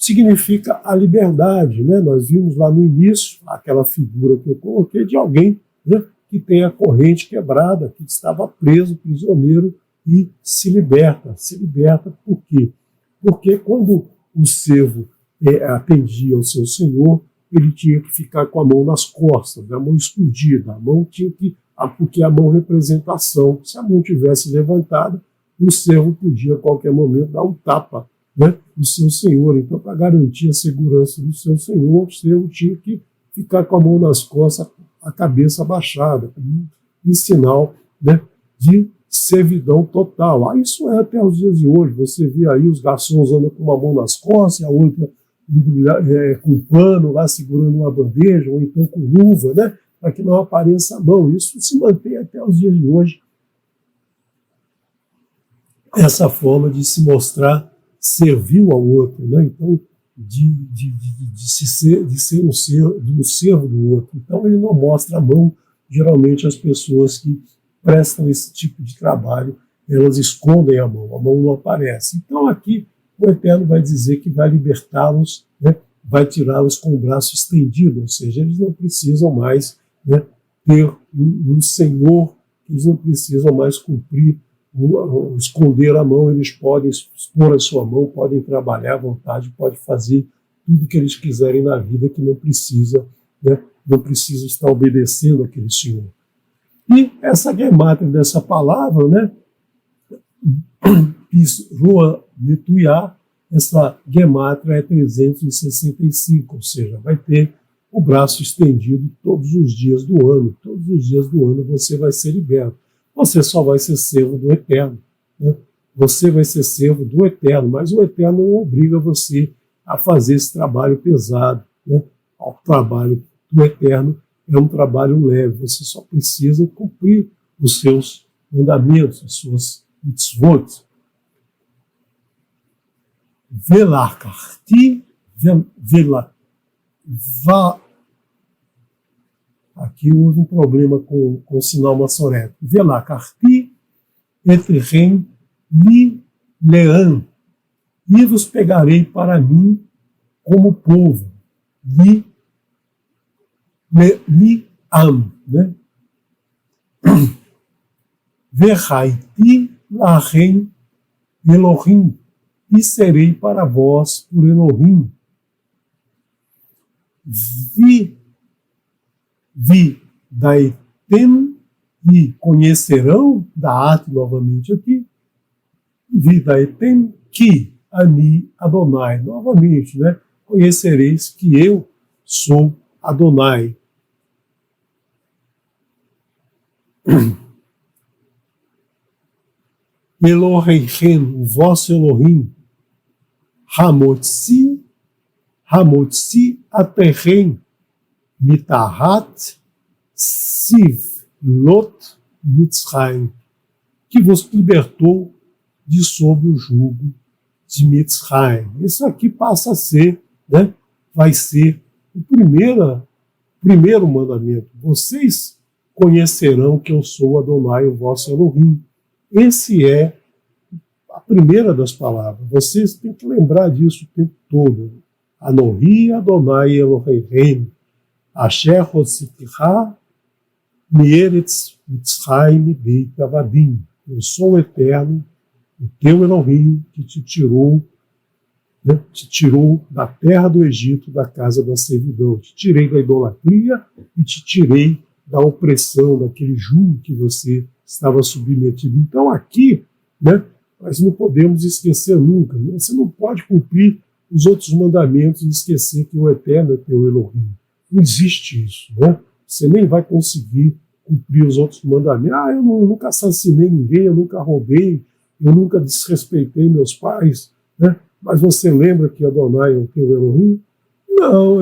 significa a liberdade, né? Nós vimos lá no início aquela figura que eu coloquei de alguém, né, que tem a corrente quebrada, que estava preso, prisioneiro, e se liberta. Se liberta por quê? Porque quando o servo atendia ao seu senhor, ele tinha que ficar com a mão nas costas, a mão escondida, a mão tinha que, porque a mão representa ação. Se a mão tivesse levantada, o servo podia a qualquer momento dar um tapa, né, do seu senhor. Então, para garantir a segurança do seu senhor, o servo tinha que ficar com a mão nas costas, a cabeça abaixada, em sinal, né, de servidão total. Isso é até os dias de hoje. Você vê aí os garçons andando com uma mão nas costas e a outra com pano lá segurando uma bandeja, ou então com luva, né, para que não apareça a mão. Isso se mantém até os dias de hoje. Essa forma de se mostrar servil ao outro, né? Então, de ser um servo do outro. Então, ele não mostra a mão. Geralmente, as pessoas que prestam esse tipo de trabalho, elas escondem a mão não aparece. Então, aqui, o Eterno vai dizer que vai libertá-los, né? Vai tirá-los com o braço estendido, ou seja, eles não precisam mais, né, ter um senhor, eles não precisam mais cumprir, esconder a mão, eles podem expor a sua mão, podem trabalhar à vontade, podem fazer tudo o que eles quiserem na vida, que não precisa, né, não precisa estar obedecendo aquele senhor. E essa gemátria dessa palavra, né, Roa Netuyá, essa gemátria é 365, ou seja, vai ter o braço estendido todos os dias do ano. Todos os dias do ano você vai ser liberto. Você só vai ser servo do Eterno, né? Você vai ser servo do Eterno, mas o Eterno não obriga você a fazer esse trabalho pesado, né? O trabalho do Eterno é um trabalho leve. Você só precisa cumprir os seus mandamentos, as suas mitzvot. Velakarti, aqui houve um problema com o sinal maçorético. Velakarti etrem li lean, e vos pegarei para mim como povo. Li am, né? Verraiti lahem Elohim, e serei para vós por Elohim. Vi daitem, e conhecerão, da arte novamente aqui, vi daitem que ani Adonai, novamente, né? Conhecereis que eu sou Adonai. Elohim, o vosso Elohim, Hamotzi aterrem, Mitahat Siv Lot Mitzrayim, que vos libertou de sob o jugo de Mitzrayim. Isso aqui passa a ser, né, vai ser o primeiro mandamento. Vocês conhecerão que eu sou Adonai, o vosso Elohim. Esse é a primeira das palavras. Vocês têm que lembrar disso o tempo todo. Anohi Adonai Elohim, Asher Hotziticha Mieretz Mitzrayim Beit Avadim. Eu sou o Eterno, o teu Elohim, que te tirou da terra do Egito, da casa da servidão. Te tirei da idolatria e te tirei da opressão, daquele jugo que você estava submetido. Então aqui, né, nós não podemos esquecer nunca. Né? Você não pode cumprir os outros mandamentos e esquecer que o Eterno é teu Elohim. Não existe isso. Né? Você nem vai conseguir cumprir os outros mandamentos. Eu nunca assassinei ninguém, eu nunca roubei, eu nunca desrespeitei meus pais. Né? Mas você lembra que Adonai é o teu Elohim? Não,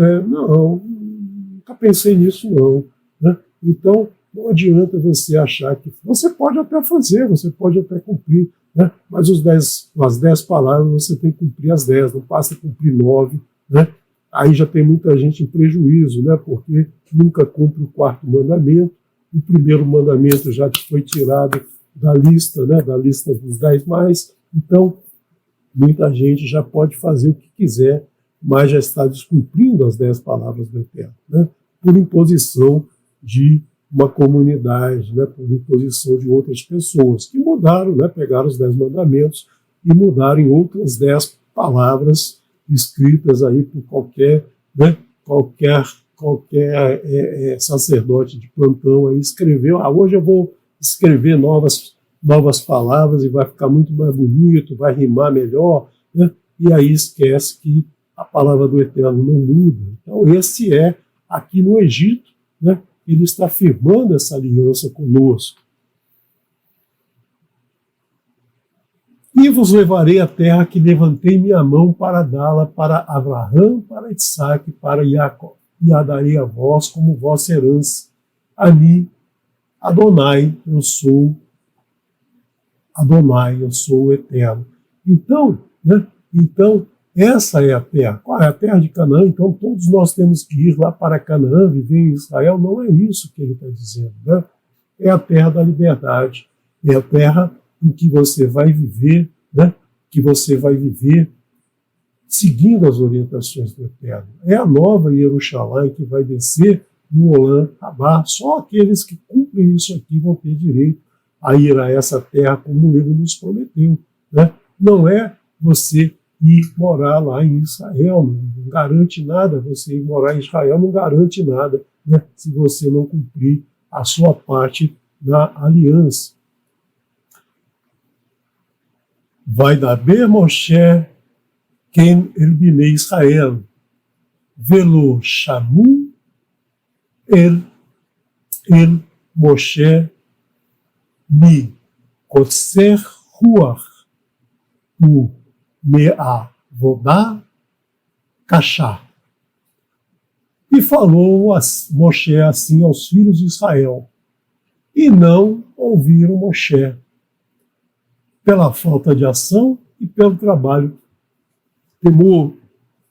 nunca pensei nisso não. Né? Então, não adianta você achar que... Você pode até fazer, você pode até cumprir, né? Mas as 10 palavras você tem que cumprir as 10, não passa a cumprir 9. Né? Aí já tem muita gente em prejuízo, né? Porque nunca cumpre o 4º mandamento. O 1º mandamento já foi tirado da lista, né? Da lista dos 10 mais. Então, muita gente já pode fazer o que quiser, mas já está descumprindo as 10 palavras do Eterno, né? Por imposição de uma comunidade, né? Por imposição de outras pessoas que mudaram, né? Pegaram os 10 mandamentos e mudaram em outras 10 palavras escritas aí por qualquer, né? qualquer sacerdote de plantão aí escreveu, hoje eu vou escrever novas palavras e vai ficar muito mais bonito, vai rimar melhor, né? E aí esquece que a palavra do Eterno não muda. Então esse é, aqui no Egito, né? Ele está firmando essa aliança conosco. E vos levarei à terra que levantei minha mão para dá-la para Abraão, para Isaque e para Jacó, e a darei a vós como vossa herança. Ani, Adonai, eu sou Adonai, eu sou o Eterno. Então, né? Então, essa é a terra. Qual é a terra de Canaã? Então, todos nós temos que ir lá para Canaã, viver em Israel. Não é isso que ele está dizendo, né? É a terra da liberdade. É a terra em que você vai viver, né? Que você vai viver seguindo as orientações do Eterno. É a nova Jerusalém que vai descer no Olam Rabá. Só aqueles que cumprem isso aqui vão ter direito a ir a essa terra como ele nos prometeu, né? Não é você ir morar lá em Israel, não garante nada. Você ir morar em Israel não garante nada, né? Se você não cumprir a sua parte da aliança. Vai daber Moshe quem el bnei Israel, velo shamu el Moshe mi kotser ruach u me'avodah kashá. E falou Moshe assim aos filhos de Israel, e não ouviram Moshe, pela falta de ação e pelo trabalho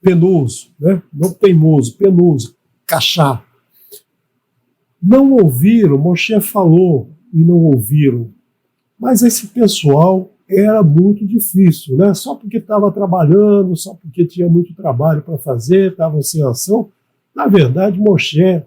penoso, né? Não teimoso, penoso, kashá. Não ouviram, Moshe falou e não ouviram. Mas esse pessoal era muito difícil, né? Só porque estava trabalhando, só porque tinha muito trabalho para fazer, estava sem ação. Na verdade, Moshe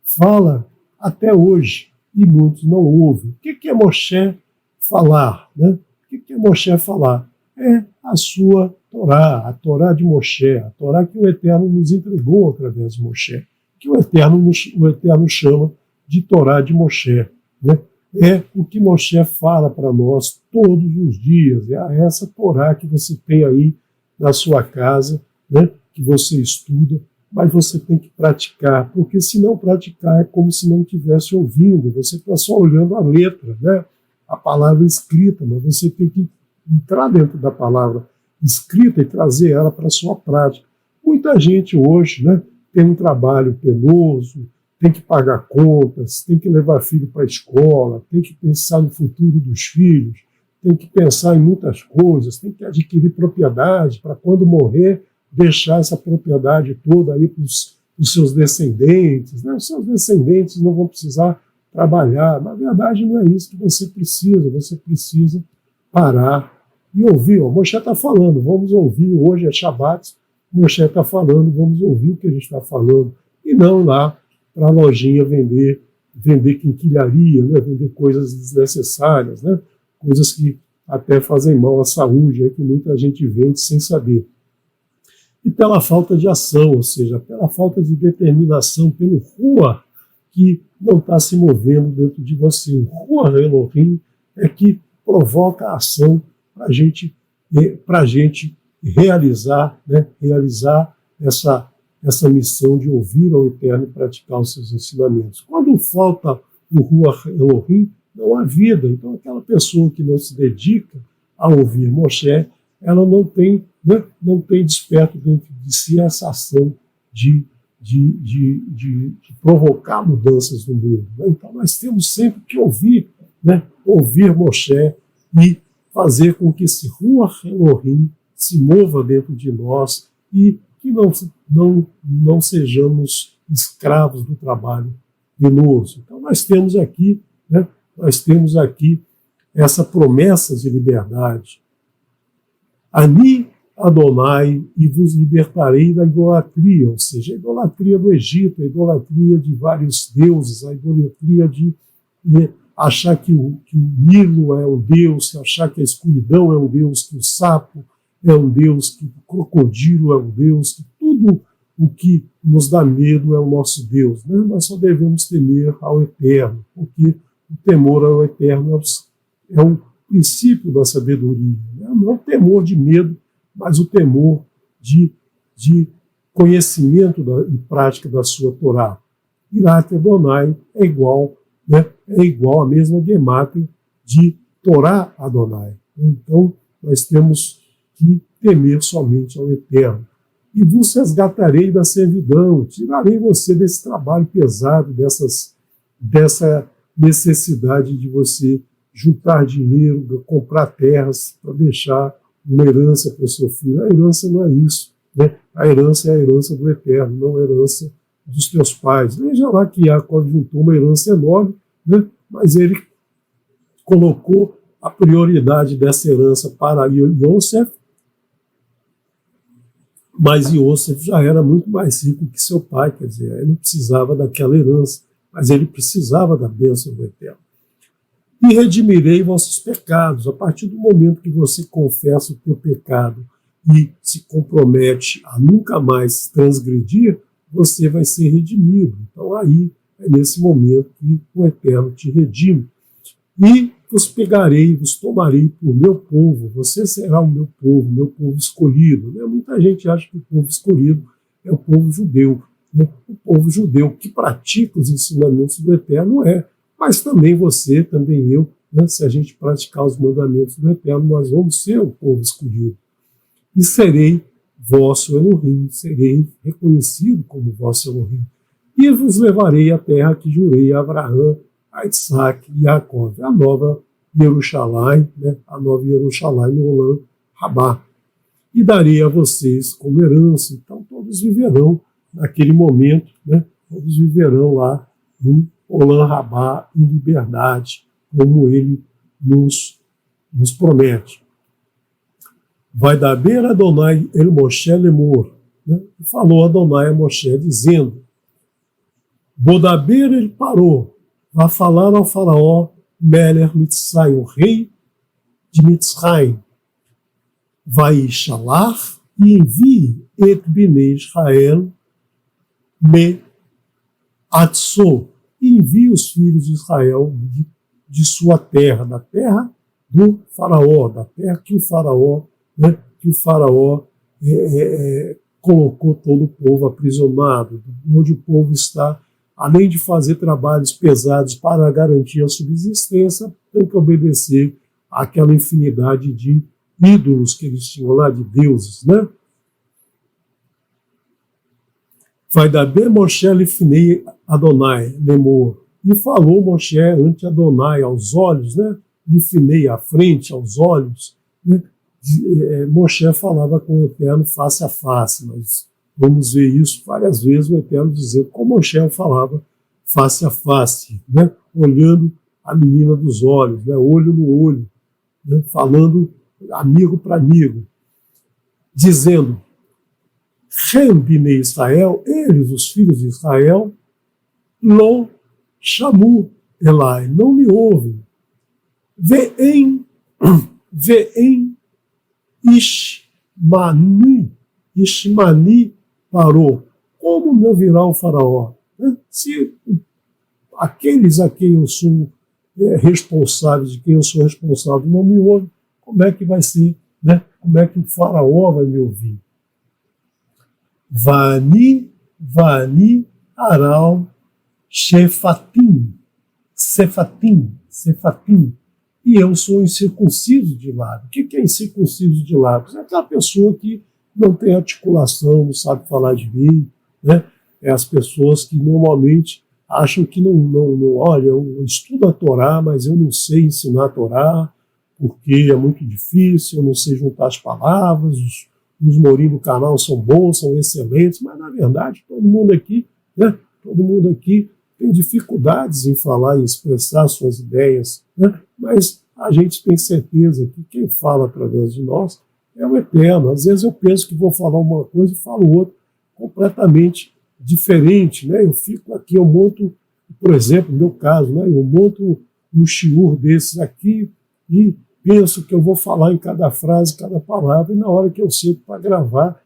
fala até hoje e muitos não ouvem. O que é Moshe falar, né? O que é Moshe falar? É a sua Torá, a Torá de Moshe, a Torá que o Eterno nos entregou através de Moshe, que o Eterno chama de Torá de Moshe, né? É o que Moshe fala para nós todos os dias, é essa Torá que você tem aí na sua casa, né? Que você estuda, mas você tem que praticar, porque se não praticar é como se não estivesse ouvindo, você está só olhando a letra, né? A palavra escrita, mas você tem que entrar dentro da palavra escrita e trazer ela para a sua prática. Muita gente hoje, né, tem um trabalho penoso, tem que pagar contas, tem que levar filho para a escola, tem que pensar no futuro dos filhos, tem que pensar em muitas coisas, tem que adquirir propriedade para quando morrer deixar essa propriedade toda aí para os seus descendentes, né? Os seus descendentes não vão precisar trabalhar. Na verdade, não é isso que você precisa parar e ouvir. O Moshe está falando, vamos ouvir, hoje é Shabat, o Moshe está falando, vamos ouvir o que ele está falando, e não lá para a lojinha vender quinquilharia, né? Vender coisas desnecessárias, né? Coisas que até fazem mal à saúde, que muita gente vende sem saber. E pela falta de ação, ou seja, pela falta de determinação, pelo Ruach que não está se movendo dentro de você. O Ruach Elohim é que provoca a ação para a gente realizar, né, essa missão de ouvir ao Eterno e praticar os seus ensinamentos. Quando falta o Ruach Elohim, não há vida. Então, aquela pessoa que não se dedica a ouvir Moshe, ela não tem desperto dentro de si essa ação de provocar mudanças no mundo. Né? Então, nós temos sempre que ouvir, né? Ouvir Moshe e fazer com que esse Ruach Elohim se mova dentro de nós e que não sejamos escravos do trabalho penoso. Então, nós temos aqui essa promessa de liberdade. Ani Adonai, e vos libertarei da idolatria, ou seja, a idolatria do Egito, a idolatria de vários deuses, a idolatria de achar que o Nilo é um deus, achar que a escuridão é um deus, que o sapo é um deus, que o crocodilo é um deus, que tudo o que nos dá medo é o nosso Deus. Né? Nós só devemos temer ao Eterno, porque o temor ao Eterno é o princípio da sabedoria. Né? Não o temor de medo, mas o temor de conhecimento e prática da sua Torá. Irat Adonai é igual a mesma gemátria de Torá Adonai. Então, nós temos que temer somente ao Eterno. E vos resgatarei da servidão, tirarei você desse trabalho pesado, dessa necessidade de você juntar dinheiro, comprar terras para deixar uma herança para o seu filho. A herança não é isso. Né? A herança é a herança do Eterno, não a herança dos teus pais. Veja lá que Jacob juntou uma herança enorme, né? Mas ele colocou a prioridade dessa herança para Yosef, mas Yosef já era muito mais rico que seu pai, quer dizer, ele não precisava daquela herança, mas ele precisava da bênção do Eterno. E redimirei vossos pecados. A partir do momento que você confessa o teu pecado e se compromete a nunca mais transgredir, você vai ser redimido. Então aí é nesse momento que o Eterno te redime. E vos pegarei, vos tomarei por meu povo, você será o meu povo escolhido. Né? Muita gente acha que o povo escolhido é o povo judeu. Né? O povo judeu que pratica os ensinamentos do Eterno mas também você, também eu, né? Se a gente praticar os mandamentos do Eterno, nós vamos ser o povo escolhido. E serei vosso Elohim, serei reconhecido como vosso Elohim. E vos levarei à terra que jurei a Abraão, a Isaac e a Jacó, a nova Jerusalém, né? A nova Jerusalém no Olam Rabá. E darei a vocês como herança. Então todos viverão naquele momento, né? Todos viverão lá no Olam Rabá em liberdade, como ele nos promete. Vai dar beira Adonai el Moshe lemor, né? Falou Adonai a Moshe dizendo: Bodaber ele parou, vai falar ao faraó Meler Mitzrayim, o rei de Mitzrayim, vai chalar e envie et bnei Israel me atso, e envie os filhos de Israel de sua terra, da terra do faraó, da terra que o faraó, né, colocou todo o povo aprisionado, onde o povo está, além de fazer trabalhos pesados para garantir a subsistência, tem que obedecer àquela infinidade de ídolos que eles tinham lá, de deuses, né? Vai dar bem Moshe lifnei Adonai, lemor. E falou Moshe ante Adonai, aos olhos, né? Lifnei, à frente, aos olhos, né? Moshe falava com o Eterno face a face, mas vamos ver isso várias vezes, o Eterno dizendo como Moshe falava face a face, né? Olhando a menina dos olhos, né? Olho no olho, né? Falando amigo para amigo, dizendo: Shem bnei Israel, eles, os filhos de Israel, lo chamu elai, não me ouvem. Ve'em Ishmani parou. Como me ouvirá o faraó? Se aqueles a quem eu sou responsável, de quem eu sou responsável, não me ouvem, como é que vai ser? Né? Como é que o faraó vai me ouvir? Vani aral shefatim, sefatim. E eu sou incircunciso de lábios. O que é incircunciso de lábios? É aquela pessoa que não tem articulação, não sabe falar direito, né? É as pessoas que normalmente acham que olha, eu estudo a Torá, mas eu não sei ensinar a Torá, porque é muito difícil, eu não sei juntar as palavras, os morim do canal são bons, são excelentes, mas na verdade todo mundo aqui, né? Todo mundo aqui tem dificuldades em falar e expressar suas ideias, né? Mas a gente tem certeza que quem fala através de nós é o eterno. Às vezes eu penso que vou falar uma coisa e falo outra completamente diferente, né? Eu fico aqui, eu monto, por exemplo, no meu caso, né? Eu monto um shiur desses aqui e penso que eu vou falar em cada frase, cada palavra, e na hora que eu sento para gravar,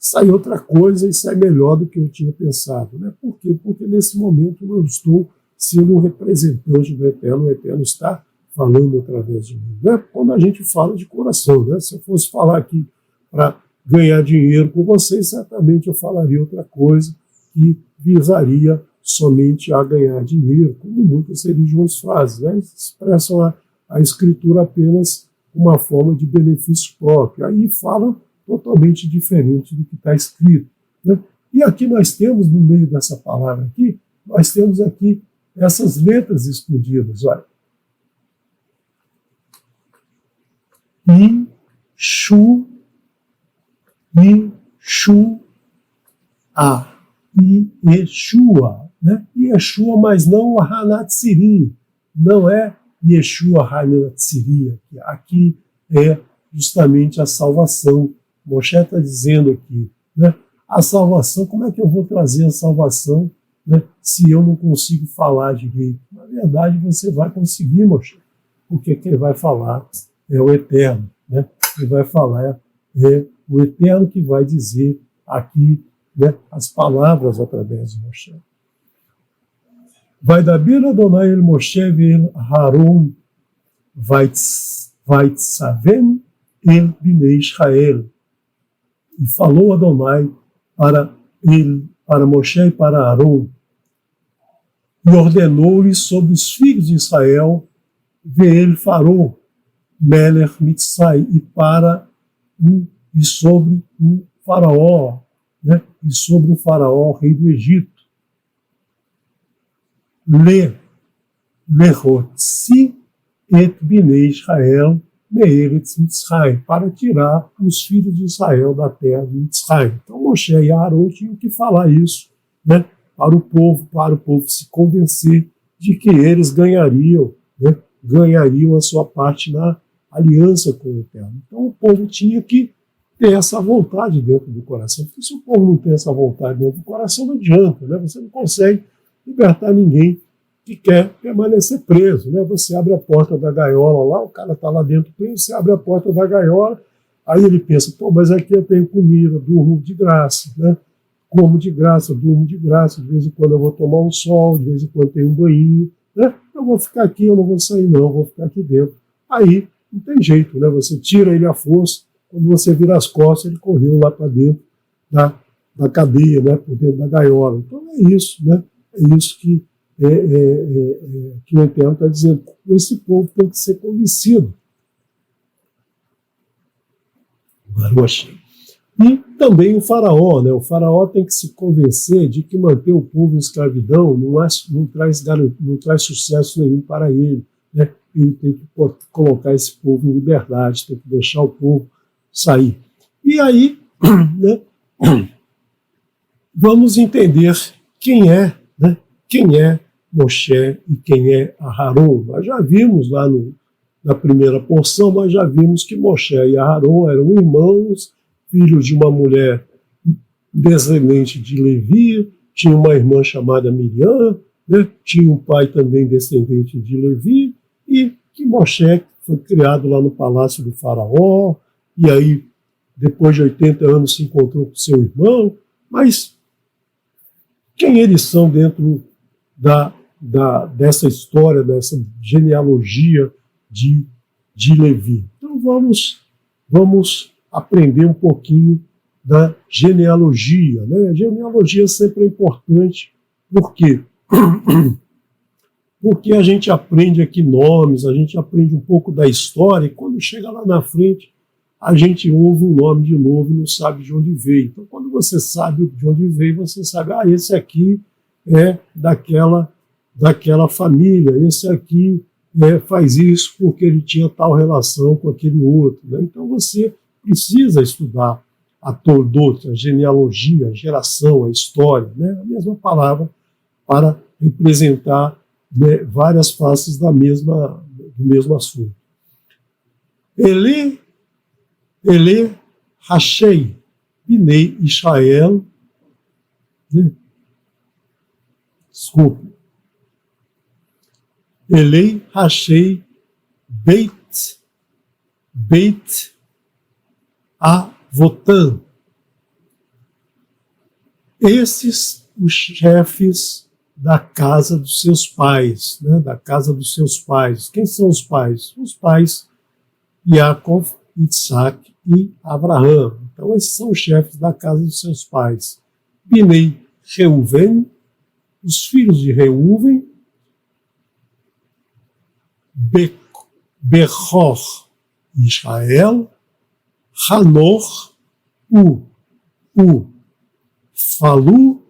sai outra coisa e sai melhor do que eu tinha pensado. Né? Por quê? Porque nesse momento eu estou sendo um representante do Eterno, o Eterno está falando através de mim. Né? Quando a gente fala de coração, né? Se eu fosse falar aqui para ganhar dinheiro com vocês, certamente eu falaria outra coisa que visaria somente a ganhar dinheiro, como muitas religiões fazem, né? Expressam a escritura apenas uma forma de benefício próprio. Aí falam totalmente diferente do que está escrito. Né? E aqui nós temos, no meio dessa palavra aqui, nós temos aqui essas letras escondidas, olha. I, Shu, A. I, Yeshua. Né? Yeshua, mas não o Hanatsiri. Não é Yeshua Hanatsiri. Aqui é justamente a salvação. Moshe está dizendo aqui, né? A salvação, como é que eu vou trazer a salvação, né, se eu não consigo falar direito? Na verdade, você vai conseguir, Moshe, porque quem vai falar é o Eterno. Né? Quem vai falar é o Eterno que vai dizer aqui, né, as palavras através de Moshe. Vai da Bira Adonai el Moshe el Haron Vaitzavem el Bnei Israel. E falou Adonai para Moshe e para Arão, e ordenou-lhes sobre os filhos de Israel, Ve'el Faró, Melech Mitzai, e sobre o faraó, né? E sobre o faraó, rei do Egito. Lehotzi et Bnei Israel Me'eretz Mitzrayim, para tirar os filhos de Israel da terra de Mitzrayim. Então Moshe e Arão tinham que falar isso, né, para o povo se convencer de que eles ganhariam, né, ganhariam a sua parte na aliança com o Eterno. Então o povo tinha que ter essa vontade dentro do coração. Porque se o povo não tem essa vontade dentro do coração, não adianta, né? Você não consegue libertar ninguém que quer permanecer preso. Né? Você abre a porta da gaiola lá, o cara está lá dentro preso, você abre a porta da gaiola, aí ele pensa, pô, mas aqui eu tenho comida, durmo de graça, né? Como de graça, durmo de graça, de vez em quando eu vou tomar um sol, de vez em quando tenho um banho, né? Eu vou ficar aqui, eu não vou sair não, eu vou ficar aqui dentro. Aí não tem jeito, né? Você tira ele à força, quando você vira as costas, ele correu lá para dentro da cadeia, né? Por dentro da gaiola. Então é isso, né? É isso que o Eterno está dizendo. Esse povo tem que ser convencido. E também o faraó, né? O faraó tem que se convencer de que manter o povo em escravidão não traz sucesso nenhum para ele. Né? Ele tem que colocar esse povo em liberdade, tem que deixar o povo sair. E aí, né, vamos entender quem é Moshe e quem é Aharon. Nós já vimos lá na primeira porção, nós já vimos que Moshe e Aharon eram irmãos, filhos de uma mulher descendente de Levi, tinha uma irmã chamada Miriam, né? Tinha um pai também descendente de Levi, e que Moshe foi criado lá no palácio do faraó, e aí, depois de 80 anos, se encontrou com seu irmão, mas quem eles são dentro dessa história, dessa genealogia de Levi? Então vamos aprender um pouquinho da genealogia. Né? A genealogia sempre é importante, por quê? Porque a gente aprende aqui nomes, a gente aprende um pouco da história, e quando chega lá na frente, a gente ouve um nome de novo e não sabe de onde veio. Então, quando você sabe de onde veio, você sabe, esse aqui é daquela família, esse aqui faz isso porque ele tinha tal relação com aquele outro. Né? Então, você precisa estudar a Toldot, a genealogia, a geração, a história, né? A mesma palavra para representar, né, várias faces do mesmo assunto. Ele Ele Hashei Bnei Israel, né? Desculpe. Ele Hashei Beit Avotam. Esses os chefes da casa dos seus pais, né? Da casa dos seus pais. Quem são os pais? Os pais Yaakov, Isaac e Abraão. Então, esses são os chefes da casa dos seus pais. Binei Reuven, os filhos de Reuven, Bechor, Israel, Hanor, Falu,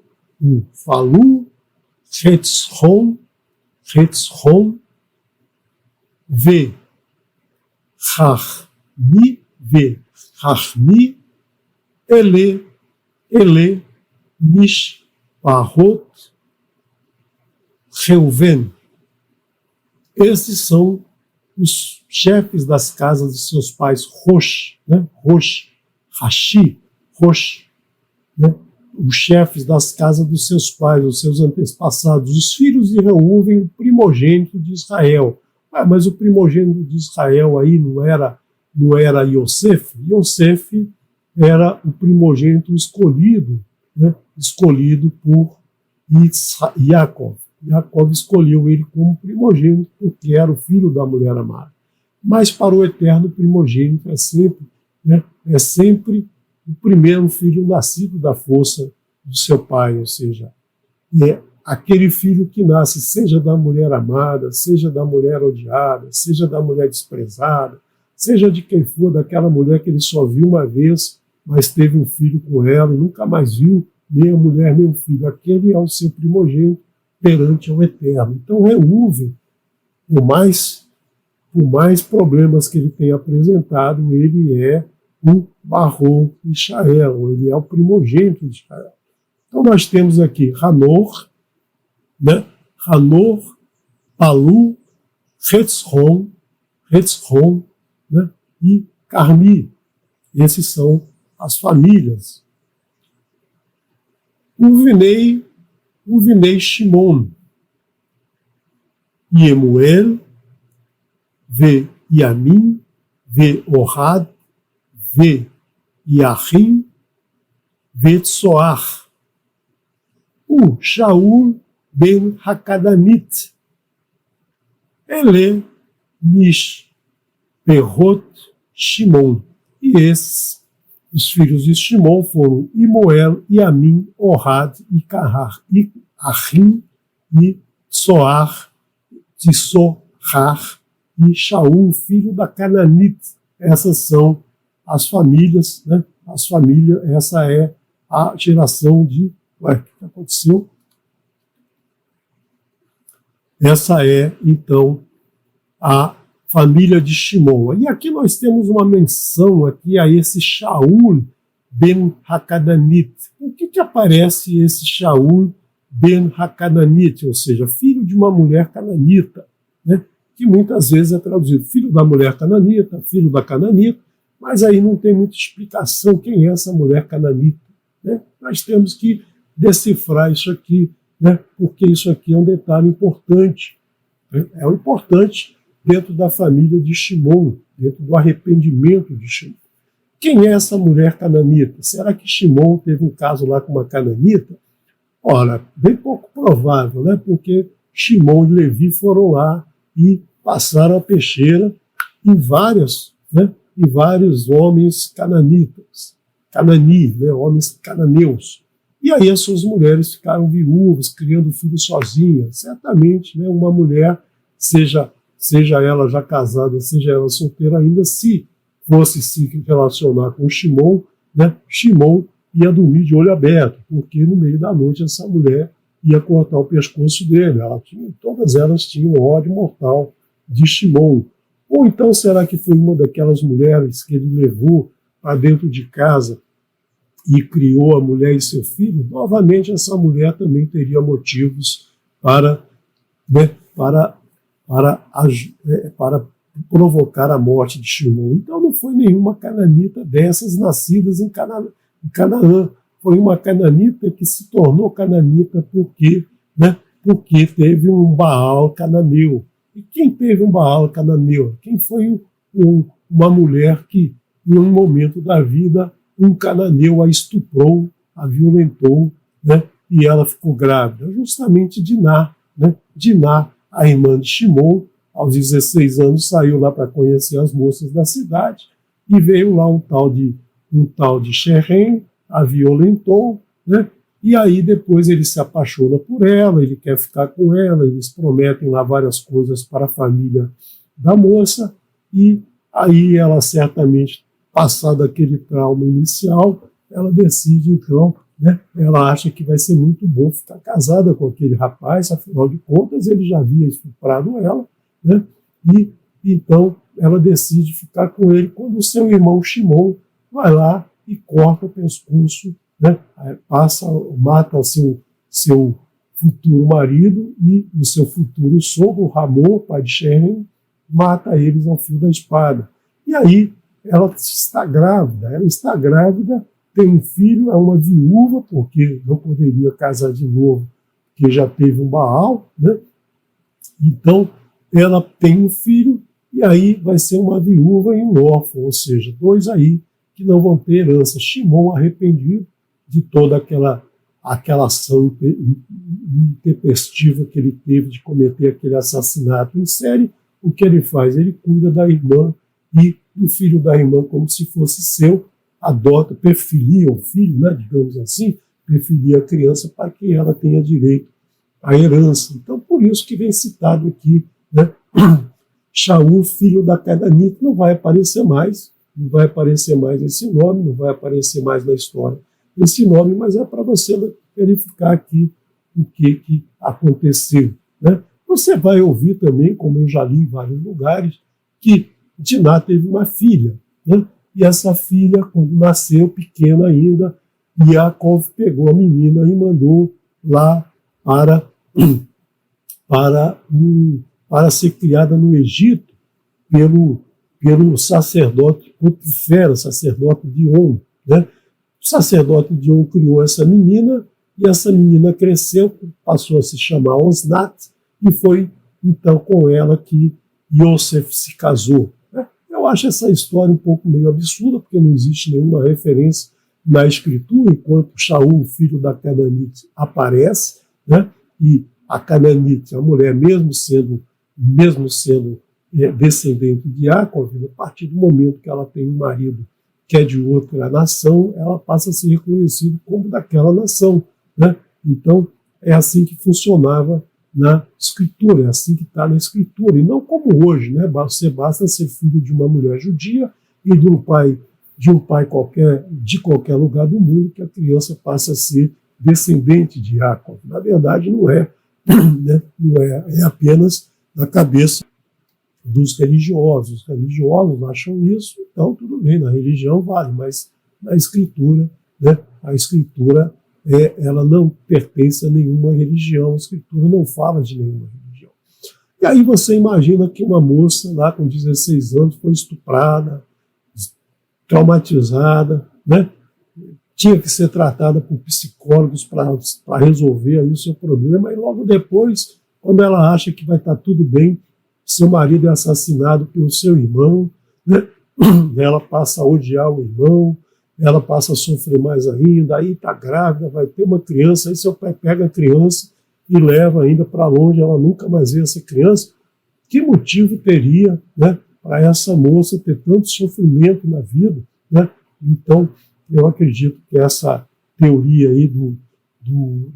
Hetzron, Chachmi, Ele, Mishpahot, Reuven. Esses são os chefes das casas de seus pais, Rosh, né? Rosh, Rashi, Rosh, né? Os chefes das casas dos seus pais, os seus antepassados, os filhos de Reuven, o primogênito de Israel. Mas o primogênito de Israel aí não era Yosef? Yosef era o primogênito escolhido, né? Escolhido por Yaakov. Yaakov escolheu ele como primogênito porque era o filho da mulher amada. Mas para o eterno primogênito é sempre o primeiro filho nascido da força do seu pai, ou seja, é aquele filho que nasce, seja da mulher amada, seja da mulher odiada, seja da mulher desprezada, seja de quem for, daquela mulher que ele só viu uma vez, mas teve um filho com ela e nunca mais viu nem a mulher nem o filho. Aquele é o seu primogênito perante o eterno. Então, Reuven, por mais problemas que ele tenha apresentado, ele é o Barro de Israel, ele é o primogênito de Israel. Então, nós temos aqui Hanor, né? Hanor, Palu, Hetzron, né? E Carmi. Esses são as famílias. Uvinei Shimon, Yemuel, Ve Yamin, Ve Ohad, Ve Yachim, Ve Tsoar. O Shaul ben Hakadanit, Ele Mishperot Shimon. E esses, os filhos de Shimon, foram Imoel, Yamin, Ohad e Kahar, e Achim, e Tsoar, Tissohar, e Shaul, filho da Cananite. Essas são as famílias, né? As famílias, essa é a geração de... Ué, o que aconteceu? Essa é, então, a família de Shimon. E aqui nós temos uma menção aqui a esse Shaul ben Hakadanit. Por que aparece esse Shaul ben Hakadanit? Ou seja, filho de uma mulher cananita, né? Que muitas vezes é traduzido filho da mulher cananita, filho da cananita, mas aí não tem muita explicação quem é essa mulher cananita, né? Nós temos que decifrar isso aqui, né? Porque isso aqui é um detalhe importante. É o importante dentro da família de Shimon, dentro do arrependimento de Shimon. Quem é essa mulher cananita? Será que Shimon teve um caso lá com uma cananita? Ora, bem pouco provável, né? Porque Shimon e Levi foram lá e passaram a peixeira em vários homens cananitas, né? Homens cananeus. E aí as suas mulheres ficaram viúvas, criando filhos sozinhas. Certamente, né, uma mulher, seja ela já casada, seja ela solteira ainda, se fosse se relacionar com Shimon, né, Shimon ia dormir de olho aberto, porque no meio da noite essa mulher ia cortar o pescoço dele. Todas elas tinham ódio mortal de Shimon. Ou então será que foi uma daquelas mulheres que ele levou para dentro de casa e criou a mulher e seu filho? Novamente, essa mulher também teria motivos para provocar a morte de Shimon. Então não foi nenhuma cananita dessas nascidas em Canaã. Foi uma cananita que se tornou cananita porque, né, porque teve um Baal cananeu. E quem teve um Baal cananeu? Quem foi uma mulher que, em um momento da vida, um cananeu a estuprou, a violentou, né, e ela ficou grávida? Justamente Diná, né? Diná, a irmã de Shimon, aos 16 anos, saiu lá para conhecer as moças da cidade e veio lá um tal de Shechem, a violentou, né? E aí depois ele se apaixona por ela, ele quer ficar com ela, eles prometem lá várias coisas para a família da moça, e aí ela certamente, passado aquele trauma inicial, ela decide então, né, ela acha que vai ser muito bom ficar casada com aquele rapaz, afinal de contas ele já havia estuprado ela, né, e então ela decide ficar com ele quando o seu irmão Shimon vai lá e corta o pescoço, né, mata seu futuro marido e o seu futuro sogro, Ramor, pai de Shechem, mata eles ao fio da espada. E aí ela está grávida, tem um filho, é uma viúva, porque não poderia casar de novo, porque já teve um Baal, né? Então, ela tem um filho, e aí vai ser uma viúva e um órfão, ou seja, dois aí que não vão ter herança. Shimon, arrependido de toda aquela ação intempestiva que ele teve de cometer aquele assassinato em série, o que ele faz? Ele cuida da irmã e do filho da irmã como se fosse seu, adota, perfilia o filho, né, digamos assim, perfilia a criança para que ela tenha direito à herança. Então, por isso que vem citado aqui, né, Shaul, filho da Cananita, não vai aparecer mais esse nome, não vai aparecer mais na história esse nome, mas é para você verificar aqui o que aconteceu, né? Você vai ouvir também, como eu já li em vários lugares, que Diná teve uma filha, né? E essa filha, quando nasceu, pequena ainda, Yaakov pegou a menina e mandou lá para ser criada no Egito pelo sacerdote Potifera, sacerdote de On, né? O sacerdote de On criou essa menina, e essa menina cresceu, passou a se chamar Osnat, e foi então com ela que Yosef se casou. Eu acho essa história um pouco meio absurda, porque não existe nenhuma referência na escritura, enquanto Shaul, filho da Cananite, aparece, né? E a Cananite, a mulher, mesmo sendo descendente de Yaakov, a partir do momento que ela tem um marido que é de outra nação, ela passa a ser reconhecida como daquela nação, né? Então, é assim que funcionava na escritura, é assim que está na escritura, e não como hoje, né? Você basta ser filho de uma mulher judia e de um pai qualquer, de qualquer lugar do mundo, que a criança passa a ser descendente de Yaakov. Na verdade, não é, né? Não é apenas na cabeça dos religiosos. Os religiosos acham isso, então tudo bem, na religião vale, mas na escritura, né, a escritura ela não pertence a nenhuma religião, a escritura não fala de nenhuma religião. E aí você imagina que uma moça lá com 16 anos foi estuprada, traumatizada, né, tinha que ser tratada por psicólogos para resolver aí o seu problema, e logo depois, quando ela acha que vai estar tudo bem, seu marido é assassinado pelo seu irmão, né? Ela passa a odiar o irmão, ela passa a sofrer mais ainda, aí está grávida, vai ter uma criança, aí seu pai pega a criança e leva ainda para longe, ela nunca mais vê essa criança. Que motivo teria, né, para essa moça ter tanto sofrimento na vida, né? Então, eu acredito que essa teoria aí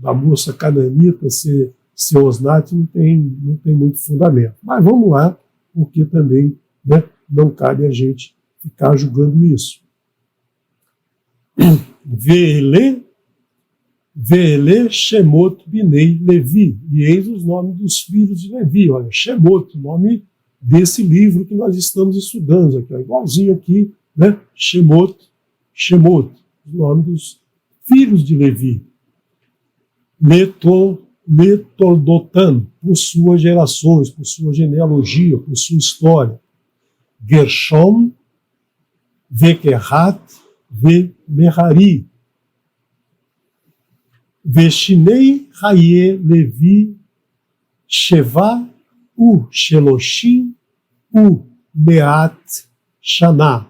da moça cananita ser Osnat não tem muito fundamento. Mas vamos lá, porque também, né, não cabe a gente ficar julgando isso. Ve'ele Shemot Binei Levi. E eis os nomes dos filhos de Levi. Olha, Shemot, o nome desse livro que nós estamos estudando aqui. Igualzinho aqui, né? Shemot, os nomes dos filhos de Levi. Letoldotan, por suas gerações, por sua genealogia, por sua história. Gershom, Vekehat, Vemerari. Veshinei Haye Levi, Sheva, Sheloshim, Meat, Shaná.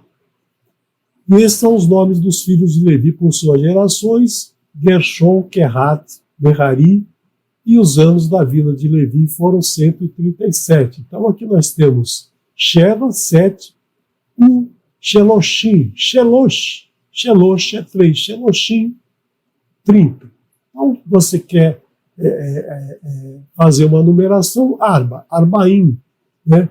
E esses são os nomes dos filhos de Levi por suas gerações, Gershom, Kehat, Merari, e os anos da vida de Levi foram 137. Então aqui nós temos Sheva, 7, Sheloshim, Shelosh é 3, Sheloshim, 30. Então você quer fazer uma numeração, Arbaim, né?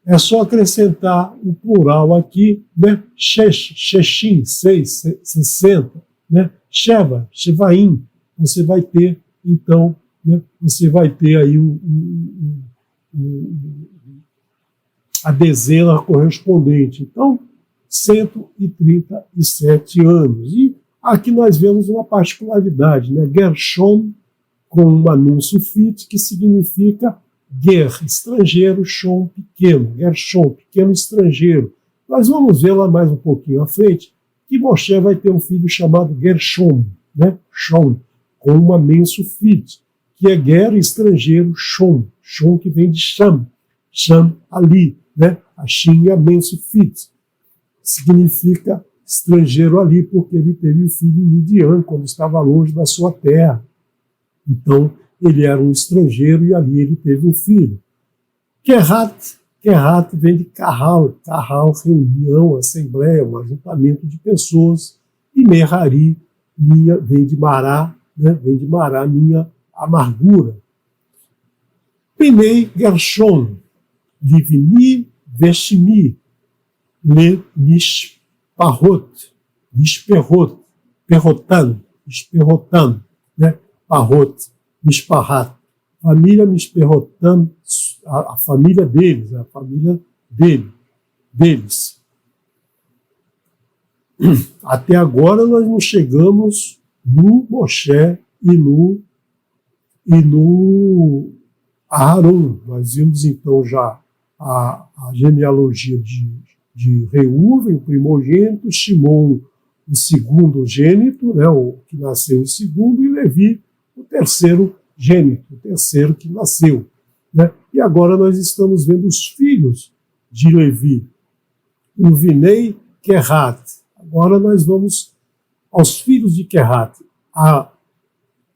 É só acrescentar o plural aqui, né? Sheshim, 6, 60, né? Sheva, Shevaim, você vai ter, então, né? Você vai ter aí a dezena correspondente. Então, 137 anos. E aqui nós vemos uma particularidade, né? Gershom, com um anúncio fit, que significa Ger, estrangeiro, Shom, pequeno, Gershom, pequeno estrangeiro. Nós vamos ver lá mais um pouquinho à frente que Moshe vai ter um filho chamado Gershom, né? Shom, com uma menso fit, que é Ger, estrangeiro, Shom, Shom que vem de Sham, Sham ali, né? A Shin é a menso fit, significa estrangeiro ali, porque ele teve um filho em Midian, quando estava longe da sua terra. Então, ele era um estrangeiro e ali ele teve um filho. Kehat vem de Kahal, reunião, assembleia, um ajuntamento de pessoas. E Merari, vem de Mará, né? Vem de Mará, minha amargura. Pinei Gershon, Livni Veshimi, Le Perrotan, né? Parrot, Mishpahat, família Mishperrotam, a família deles, a família deles. Até agora nós não chegamos no Moshe e no Aharon. Nós vimos então já a genealogia de Reuven, o primogênito, Shimon, o segundo gênito, né, o que nasceu em segundo, e Levi, o terceiro gênito, o terceiro que nasceu. Né? E agora nós estamos vendo os filhos de Levi, o Vinei, Kehat. Agora nós vamos aos filhos de Kehat,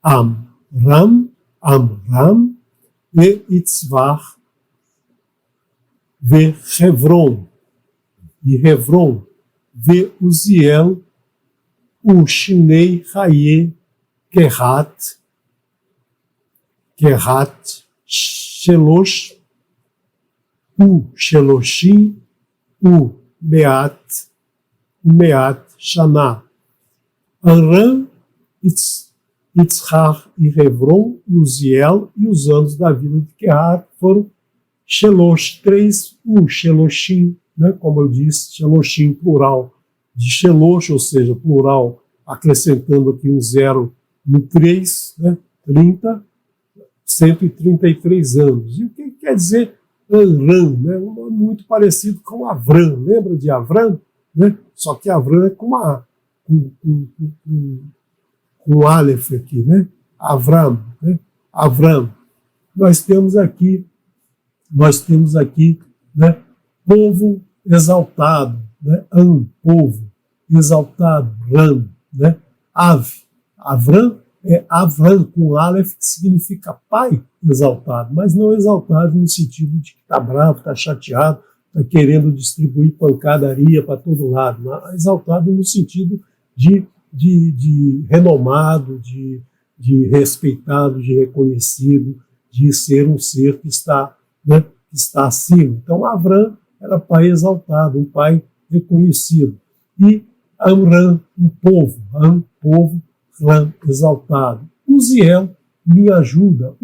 Amram e Itzvah, ve Hevron, e Hevron, ve Uziel, o Shinei Haye, Kehat, Shelosh, o Sheloshim, o Meat Shaná. Aram, Itzhar e Hevron, e Uziel, e os anos da vida de Kehat foram Shelosh, 3, o Sheloshim, né, como eu disse, Sheloshim, plural de Shelosh, ou seja, plural, acrescentando aqui um 0 no 3, né, 30, 133 anos. E o que quer dizer Amram? Né? Um nome muito parecido com Avram. Lembra de Avram? Né? Só que Avram é com Aleph aqui, né? Avram, né? Avram. Nós temos aqui, né, povo exaltado, né? Povo exaltado, Ram, né? Avram é Avram com Aleph, que significa pai exaltado, mas não exaltado no sentido de que está bravo, está chateado, está querendo distribuir pancadaria para todo lado, mas exaltado no sentido de renomado, de respeitado, de reconhecido, de ser um ser que está, né, que está acima. Então Avram era pai exaltado, um pai reconhecido. E Amram, um povo, povo, Ram, exaltado. Uziel, minha ajuda.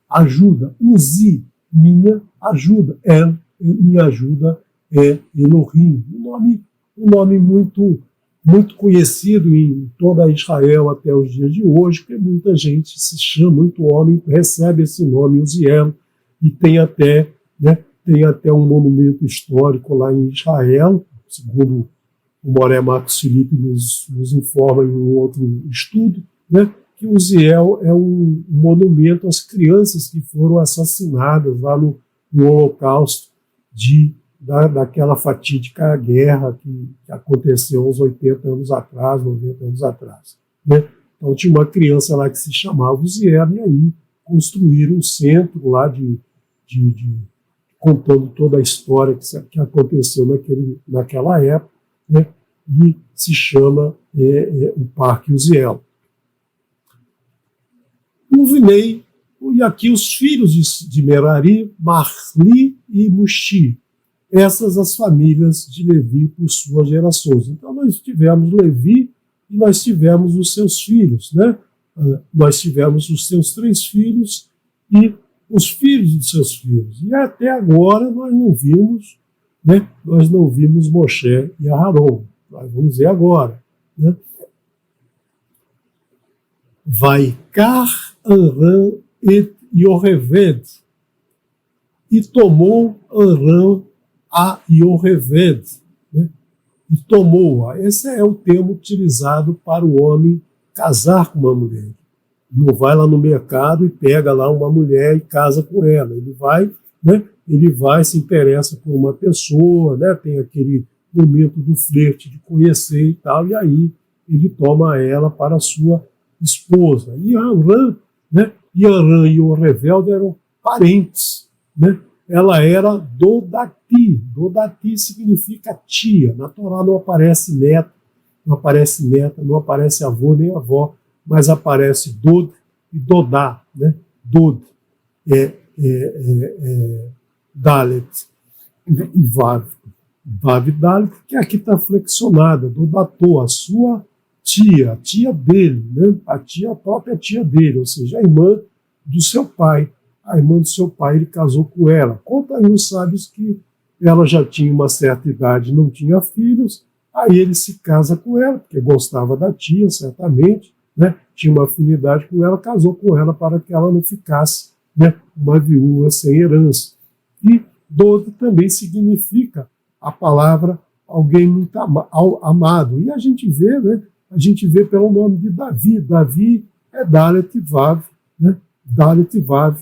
Ajuda. Uzi, minha ajuda. Minha ajuda é Elohim. Um nome muito conhecido em toda Israel até os dias de hoje, porque muita gente se chama, muito homem recebe esse nome, Uziel, e tem até, né, tem até um monumento histórico lá em Israel, segundo o Moré Marcos Felipe nos informa em um outro estudo, né, que Uziel é um monumento às crianças que foram assassinadas lá no Holocausto daquela fatídica guerra que aconteceu uns 80 anos atrás, 90 anos atrás. Né? Então tinha uma criança lá que se chamava Uziel, e aí construíram um centro lá contando toda a história que aconteceu naquela época, né? E se chama o Parque Uziel. Uvinei, e aqui os filhos de Merari, Mahli e Mushi. Essas as famílias de Levi por suas gerações. Então nós tivemos Levi e nós tivemos os seus filhos, né? Nós tivemos os seus 3 filhos e os filhos dos seus filhos. E até agora nós não vimos, né? Nós não vimos Moshe e Aharon. Nós vamos ver agora, né? Vaikar Aram et Yoheved, e tomou Aram a Yoheved, né? E tomou-a. Esse é o termo utilizado para o homem casar com uma mulher. Não vai lá no mercado e pega lá uma mulher e casa com ela. Ele vai, né? Ele vai, se interessa por uma pessoa, né? Tem aquele momento do flerte, de conhecer e tal, e aí ele toma ela para a sua esposa. E Aram, né? E Aram e Yoheved eram parentes, né? Ela era Dodati. Dodati significa tia. Na Torá não aparece neta, não aparece avô nem avó, mas aparece Dod e Dodá, né? Dod Dalet e Vav. Vav Dalet, que aqui está flexionada, Dodatou, a sua tia, a tia dele, né? A própria tia dele, ou seja, a irmã do seu pai. A irmã do seu pai, ele casou com ela. Conta aí os sábios que ela já tinha uma certa idade, não tinha filhos, aí ele se casa com ela, porque gostava da tia, certamente, né? Tinha uma afinidade com ela, casou com ela para que ela não ficasse, né, uma viúva sem herança. E Dod também significa a palavra alguém muito amado. E a gente vê, né? A gente vê pelo nome de Davi. Davi é Dalet Vav, né? Dalet Vav,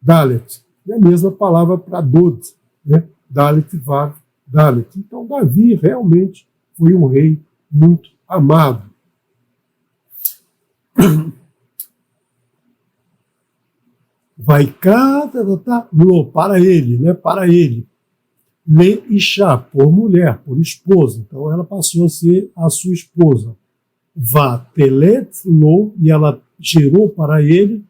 Dalet. É a mesma palavra para Dod, né? Dalet Vav, Dalet. Então Davi realmente foi um rei muito amado. Vai para ele, né? Para ele. Le Isha, por mulher, por esposa. Então ela passou a ser a sua esposa. Va telet lo, e ela gerou para ele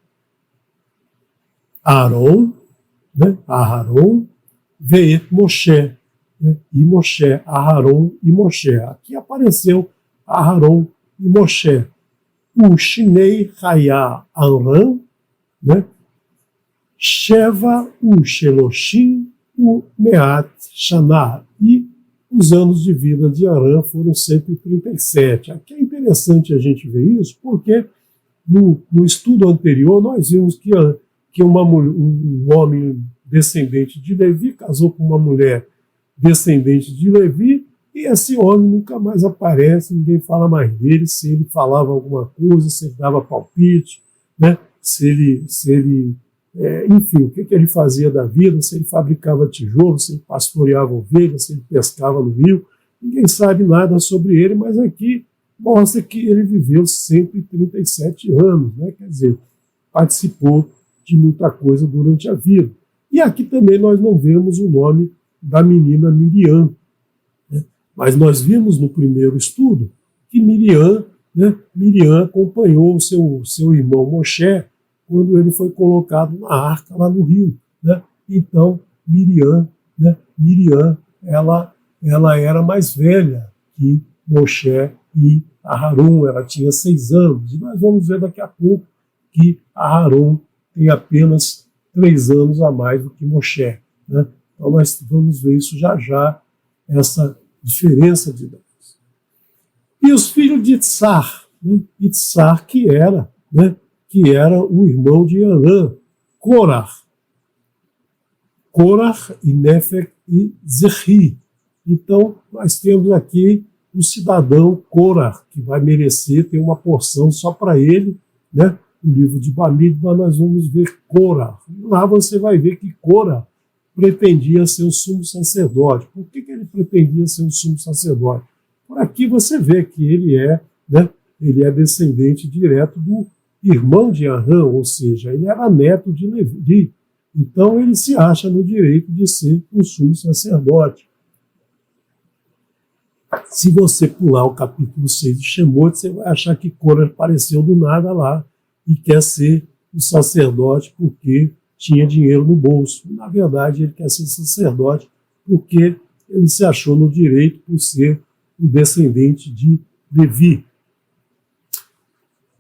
Aaron, né? Aharon, veet Moshe, né? E Moshe, Aharon e Moshe. Aqui apareceu Aharon e Moshe. O Shinei Haya Aram, né? Sheva o Sheloshim o Meat Shana. E os anos de vida de Aram foram 137. Aqui é interessante a gente ver isso, porque no estudo anterior nós vimos que um homem descendente de Levi casou com uma mulher descendente de Levi, e esse homem nunca mais aparece, ninguém fala mais dele, se ele falava alguma coisa, se ele dava palpite, né? Enfim, o que ele fazia da vida, se ele fabricava tijolos, se ele pastoreava ovelhas, se ele pescava no rio, ninguém sabe nada sobre ele, mas aqui mostra que ele viveu 137 anos, né? Quer dizer, participou de muita coisa durante a vida. E aqui também nós não vemos o nome da menina Miriam, né? Mas nós vimos no primeiro estudo que Miriam, né? Miriam acompanhou o seu irmão Moshe quando ele foi colocado na arca lá no rio, né? Então Miriam, né? Ela era mais velha que Moshe e Aharon, ela tinha 6 anos, e nós vamos ver daqui a pouco que Aharon tem apenas 3 anos a mais do que Moshe, né? Então nós vamos ver isso já, essa diferença de idades. E os filhos de Itzar, né? Itzar que era o irmão de Aram, Korah. Korach e Nefer e Zerri. Então, nós temos aqui o cidadão Korach, que vai merecer ter uma porção só para ele, né? No livro de Bamidbar nós vamos ver Korach. Lá você vai ver que Korach pretendia ser o sumo sacerdote. Por que ele pretendia ser o sumo sacerdote? Por aqui você vê que ele é, né? Ele é descendente direto do irmão de Arã, ou seja, ele era neto de Levi. Então ele se acha no direito de ser um sumo sacerdote. Se você pular o capítulo 6 de Shemot, você vai achar que Korah apareceu do nada lá e quer ser o sacerdote porque tinha dinheiro no bolso. Na verdade, ele quer ser sacerdote porque ele se achou no direito por ser um descendente de Levi.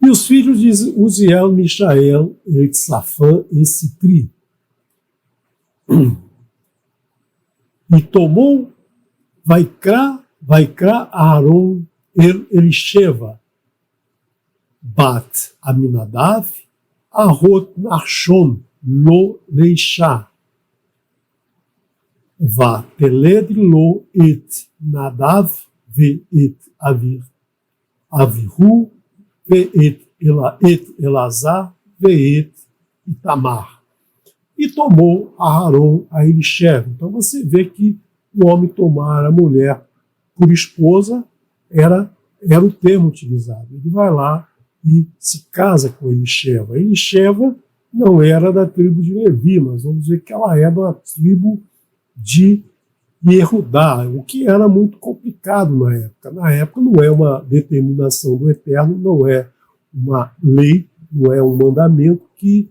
E os filhos de Uziel, Mishael, Etzafã e Sitri. E tomou Vaikra Aaron Elisheva, Bat Aminadav, Ahot Nachshon, Lo Leisha, Va Teled Lo et Nadav, Ve et Avihu, Ve et Elazar, Ve et Itamar. E tomou Aharon a Elisheva. Então você vê que o homem tomar a mulher por esposa era o termo utilizado. Ele vai lá e se casa com Elisheva. Elisheva não era da tribo de Levi, mas vamos ver que ela é da tribo de Yehudá, o que era muito complicado na época. Na época não é uma determinação do Eterno, não é uma lei, não é um mandamento que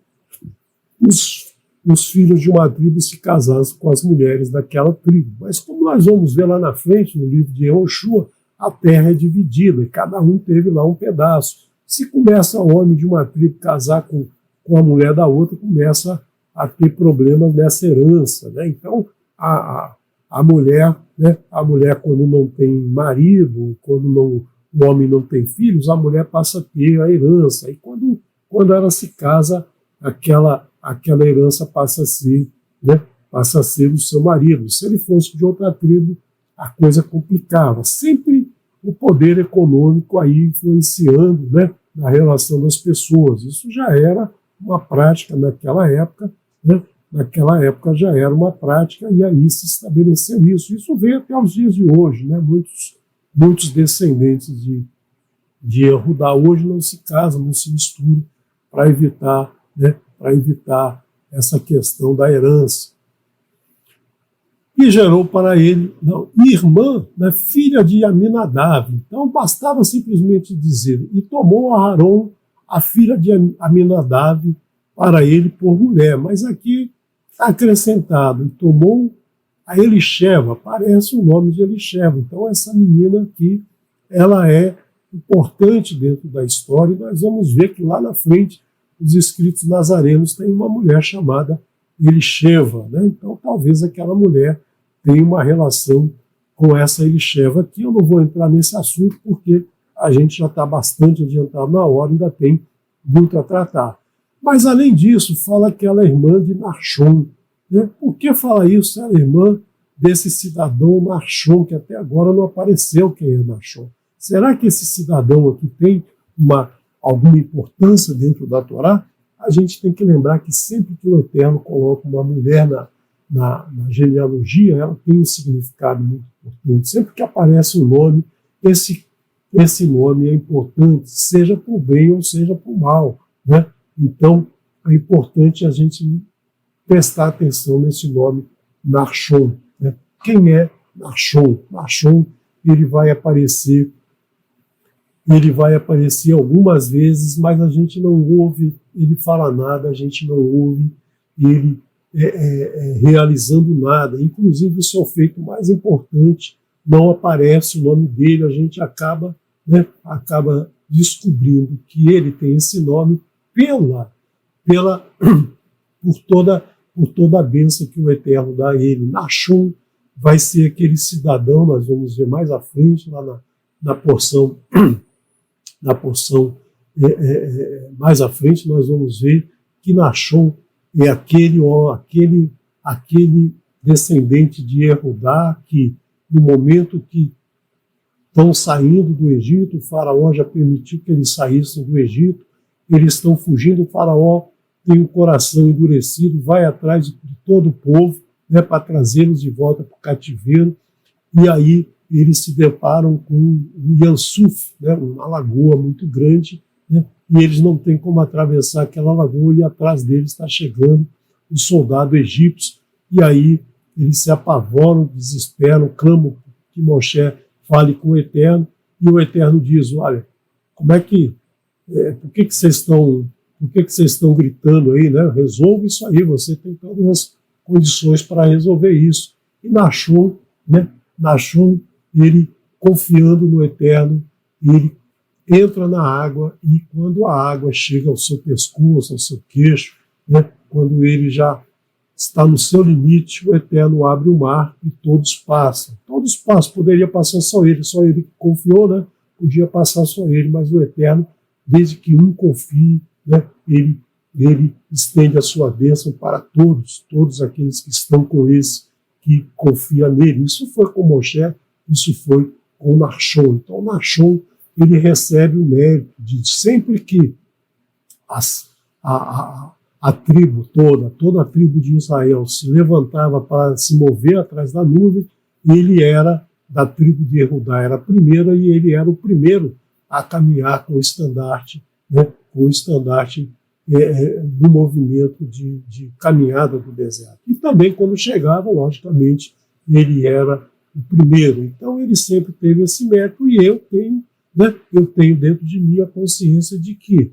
os filhos de uma tribo se casassem com as mulheres daquela tribo. Mas como nós vamos ver lá na frente, no livro de Yehoshua, a terra é dividida e cada um teve lá um pedaço. Se começa o homem de uma tribo casar com a mulher da outra, começa a ter problemas nessa herança, né? Então, a mulher, né, quando não tem marido, quando o homem não tem filhos, a mulher passa a ter a herança. E quando ela se casa, aquela herança passa a ser, né, o seu marido. Se ele fosse de outra tribo, a coisa complicava. Sempre o poder econômico aí influenciando, né, na relação das pessoas. Isso já era uma prática naquela época, né? Naquela época já era uma prática e aí se estabeleceu isso. Isso veio até os dias de hoje, né? Muitos descendentes de Yehudá hoje não se casam, não se misturam para evitar, né, essa questão da herança. E gerou para ele irmã, né, filha de Aminadav. Então bastava simplesmente dizer, e tomou Aharon, a filha de Aminadav, para ele por mulher. Mas aqui está acrescentado, e tomou a Elisheva, aparece o nome de Elisheva. Então essa menina aqui, ela é importante dentro da história, e nós vamos ver que lá na frente os escritos nazarenos têm uma mulher chamada Elisheva, né? Então talvez aquela mulher tenha uma relação com essa Elisheva aqui. Eu não vou entrar nesse assunto porque a gente já está bastante adiantado na hora, ainda tem muito a tratar. Mas além disso, fala que ela é irmã de Nachshon, né? Por que fala isso? Ela é irmã desse cidadão Nachshon, que até agora não apareceu quem é Nachshon. Será que esse cidadão aqui tem alguma importância dentro da Torá? A gente tem que lembrar que sempre que o Eterno coloca uma mulher na genealogia, ela tem um significado muito importante. Sempre que aparece um nome, esse nome é importante, seja por bem ou seja por mal, né? Então, é importante a gente prestar atenção nesse nome Nachshon, né? Quem é Nachshon? Nachshon, ele vai aparecer algumas vezes, mas a gente não ouve ele falar nada, a gente não ouve ele realizando nada. Inclusive, o seu feito mais importante, não aparece o nome dele, a gente acaba descobrindo que ele tem esse nome por toda a bênção que o Eterno dá a ele. Nachshon vai ser aquele cidadão, nós vamos ver mais à frente, lá na porção mais à frente, nós vamos ver que Nachshon é aquele aquele descendente de Erudá que, no momento que estão saindo do Egito, o faraó já permitiu que eles saíssem do Egito, eles estão fugindo, o faraó tem o coração endurecido, vai atrás de todo o povo, né, para trazê-los de volta para o cativeiro, e aí eles se deparam com um Yansuf, né, uma lagoa muito grande, né, e eles não têm como atravessar aquela lagoa, e atrás deles está chegando o soldado egípcio, e aí eles se apavoram, desesperam, clamam que Moshe fale com o Eterno, e o Eterno diz: olha, como é que, por que vocês estão gritando aí, né? Resolve isso aí, você tem todas as condições para resolver isso. E Nachshon, né? Nachshon, ele confiando no Eterno, ele entra na água, e quando a água chega ao seu pescoço, ao seu queixo, né? Quando ele já está no seu limite, o Eterno abre o mar e todos passam. Todos passam, poderia passar só ele que confiou, né? Podia passar só ele, mas o Eterno, desde que um confie, né? Ele estende a sua bênção para todos aqueles que estão com esse, que confia nele. Isso foi com Moshe, isso foi com Nachshon. Então, Nachshon, ele recebe o mérito de sempre que a tribo toda a tribo de Israel se levantava para se mover atrás da nuvem, ele era da tribo de Erudá, era a primeira, e ele era o primeiro a caminhar com o estandarte, né, com o estandarte no movimento de caminhada do deserto. E também, quando chegava, logicamente, ele era o primeiro. Então, ele sempre teve esse mérito, e eu tenho dentro de mim a consciência de que,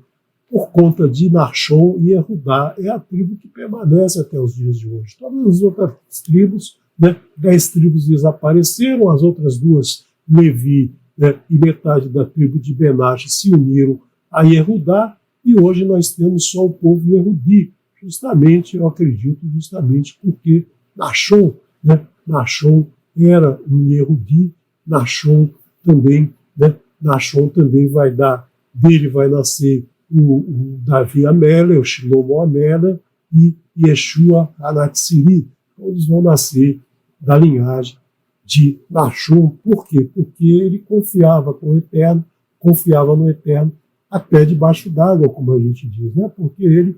por conta de Nachshon e Erudá, é a tribo que permanece até os dias de hoje. Todas as outras tribos, né, 10 tribos desapareceram, as outras 2, Levi, né, e metade da tribo de Benache, se uniram a Erudá, e hoje nós temos só o povo Yehudi, justamente, eu acredito, justamente porque Nachshon, né, Nachshon era um Yehudi, Nachshon também dele vai nascer o Davi Amelé, o Shlomo Amelé e Yeshua Hanatsiri. Então, eles vão nascer da linhagem de Nachshon. Por quê? Porque ele confiava no Eterno, até debaixo d'água, como a gente diz, né? Porque ele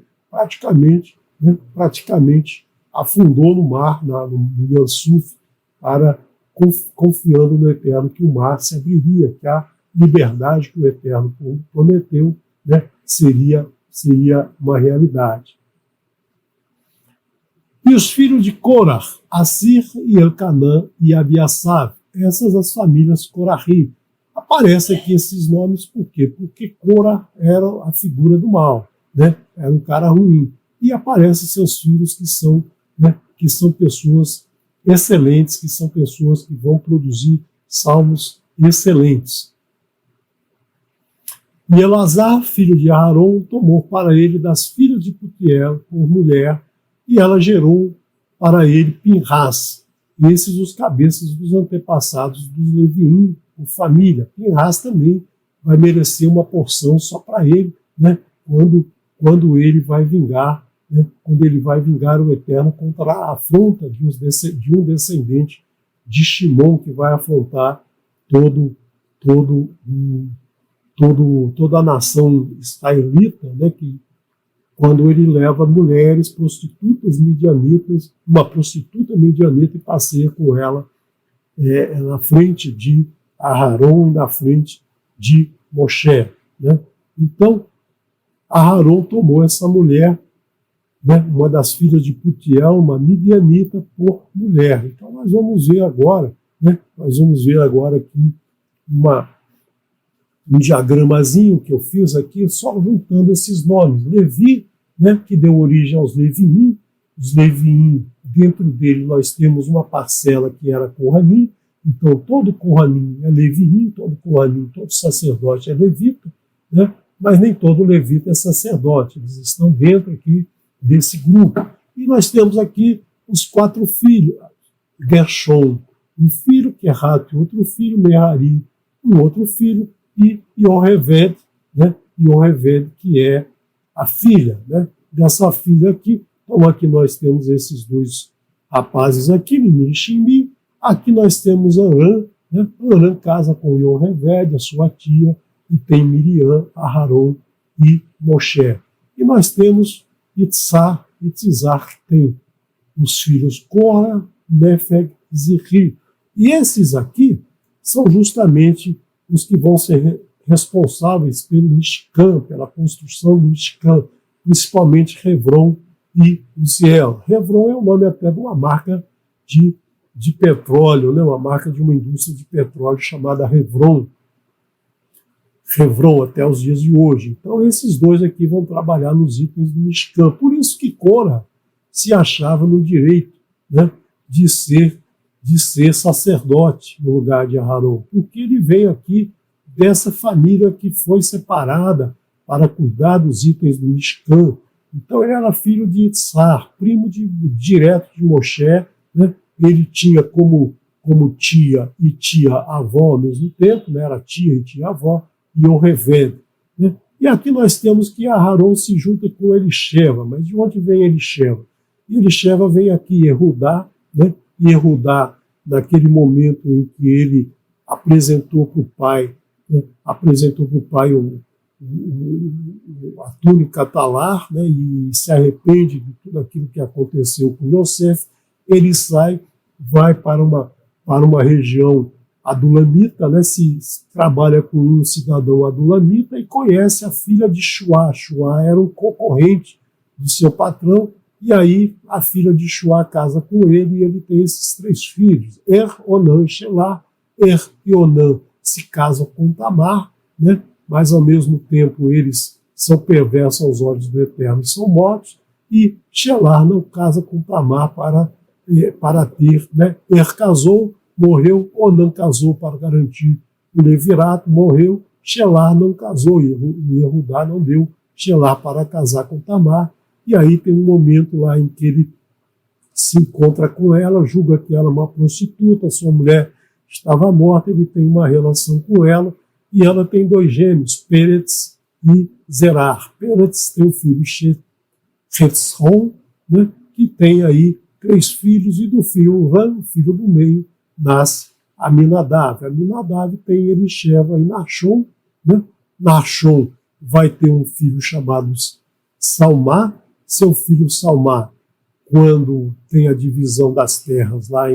praticamente afundou no mar, no Yansuf, confiando no Eterno que o mar se abriria, que a liberdade que o Eterno prometeu, né, seria uma realidade. E os filhos de Korah, Assir e Elcanã e Abiasav, essas as famílias Korahim. Aparecem aqui esses nomes por quê? Porque Korah era a figura do mal, né? Era um cara ruim. E aparecem seus filhos que são pessoas excelentes, que são pessoas que vão produzir salmos excelentes. E Elazar, filho de Aharon, tomou para ele das filhas de Putiel por mulher, e ela gerou para ele Pinhas, esses os cabeças dos antepassados dos Leviim, por família. Pinhas também vai merecer uma porção só para ele, né, quando ele vai vingar, né, quando ele vai vingar o Eterno contra a afronta de um descendente de Shimon, que vai afrontar toda a nação israelita, né, que quando ele leva mulheres prostitutas midianitas, uma prostituta midianita, e passeia com ela na frente de Aharon e na frente de Moshe, né? Então, Aharon tomou essa mulher, né, uma das filhas de Putiel, uma midianita, por mulher. Então, nós vamos ver agora aqui um diagramazinho que eu fiz aqui, só juntando esses nomes. Levi, né, que deu origem aos Leviim. Os Leviim, dentro dele nós temos uma parcela que era Kohanim. Então todo Kohanim é Leviim, todo sacerdote é levita, né, mas nem todo levita é sacerdote. Eles estão dentro aqui desse grupo. E nós temos aqui os 4 filhos. Gershon, um filho, Kehat, outro filho, Merari, um outro filho, e Yoheved, né? Yoheved, que é a filha, né, dessa filha aqui. Então aqui nós temos esses rapazes aqui, Nini e Shimbi. Aqui nós temos Arã, né? Arã casa com Yoheved, a sua tia, e tem Miriam, Aharon e Moshe. E nós temos Itzar, Itzar tem os filhos Korah, Nefeg e Zihri. E esses aqui são justamente os que vão ser responsáveis pelo Mishkan, pela construção do Mishkan, principalmente Hebron e Uziel. Hebron é o nome até de uma marca de petróleo, né? Uma marca de uma indústria de petróleo chamada Hebron. Hebron até os dias de hoje. Então esses dois aqui vão trabalhar nos itens do Mishkan. Por isso que Korah se achava no direito, né, de ser sacerdote no lugar de Aharon, porque ele veio aqui dessa família que foi separada para cuidar dos itens do Mishkan. Então ele era filho de Itzar, primo direto de Moshe, né? Ele tinha como tia e tia-avó ao mesmo tempo, né? Era tia e tia-avó, Yoheved, né? E aqui nós temos que Aharon se junta com Elisheva. Mas de onde vem Elisheva? Elisheva vem aqui, Yehudá, né? Yehudá, naquele momento em que ele apresentou para o pai, né? A túnica talar, né? E se arrepende de tudo aquilo que aconteceu com Yosef. Ele sai, vai para uma região adulamita, né? Se trabalha com um cidadão adulamita e conhece a filha de Shua. Shua era um concorrente do seu patrão, e aí a filha de Shua casa com ele e ele tem esses 3 filhos, Onan e Shelah. E Onan se casam com Tamar, né? Mas ao mesmo tempo eles são perversos aos olhos do Eterno e são mortos, e Shelah não casa com Tamar para ter, né? Casou, morreu, Onan casou para garantir o levirato, morreu, Shelah não casou, e Yehudá não deu Shelah para casar com Tamar, e aí tem um momento lá em que ele se encontra com ela, julga que ela é uma prostituta, sua mulher estava morta, ele tem uma relação com ela, e ela tem 2 gêmeos, Peretz e Zerar. Peretz tem o filho Hetzron, né, que tem aí 3 filhos, e do filho Ram, o filho do meio, nasce Aminadav. Aminadav tem Elisheva e Nachshon, né? Nachshon vai ter um filho chamado Salmá. Seu filho Salmá, quando tem a divisão das terras lá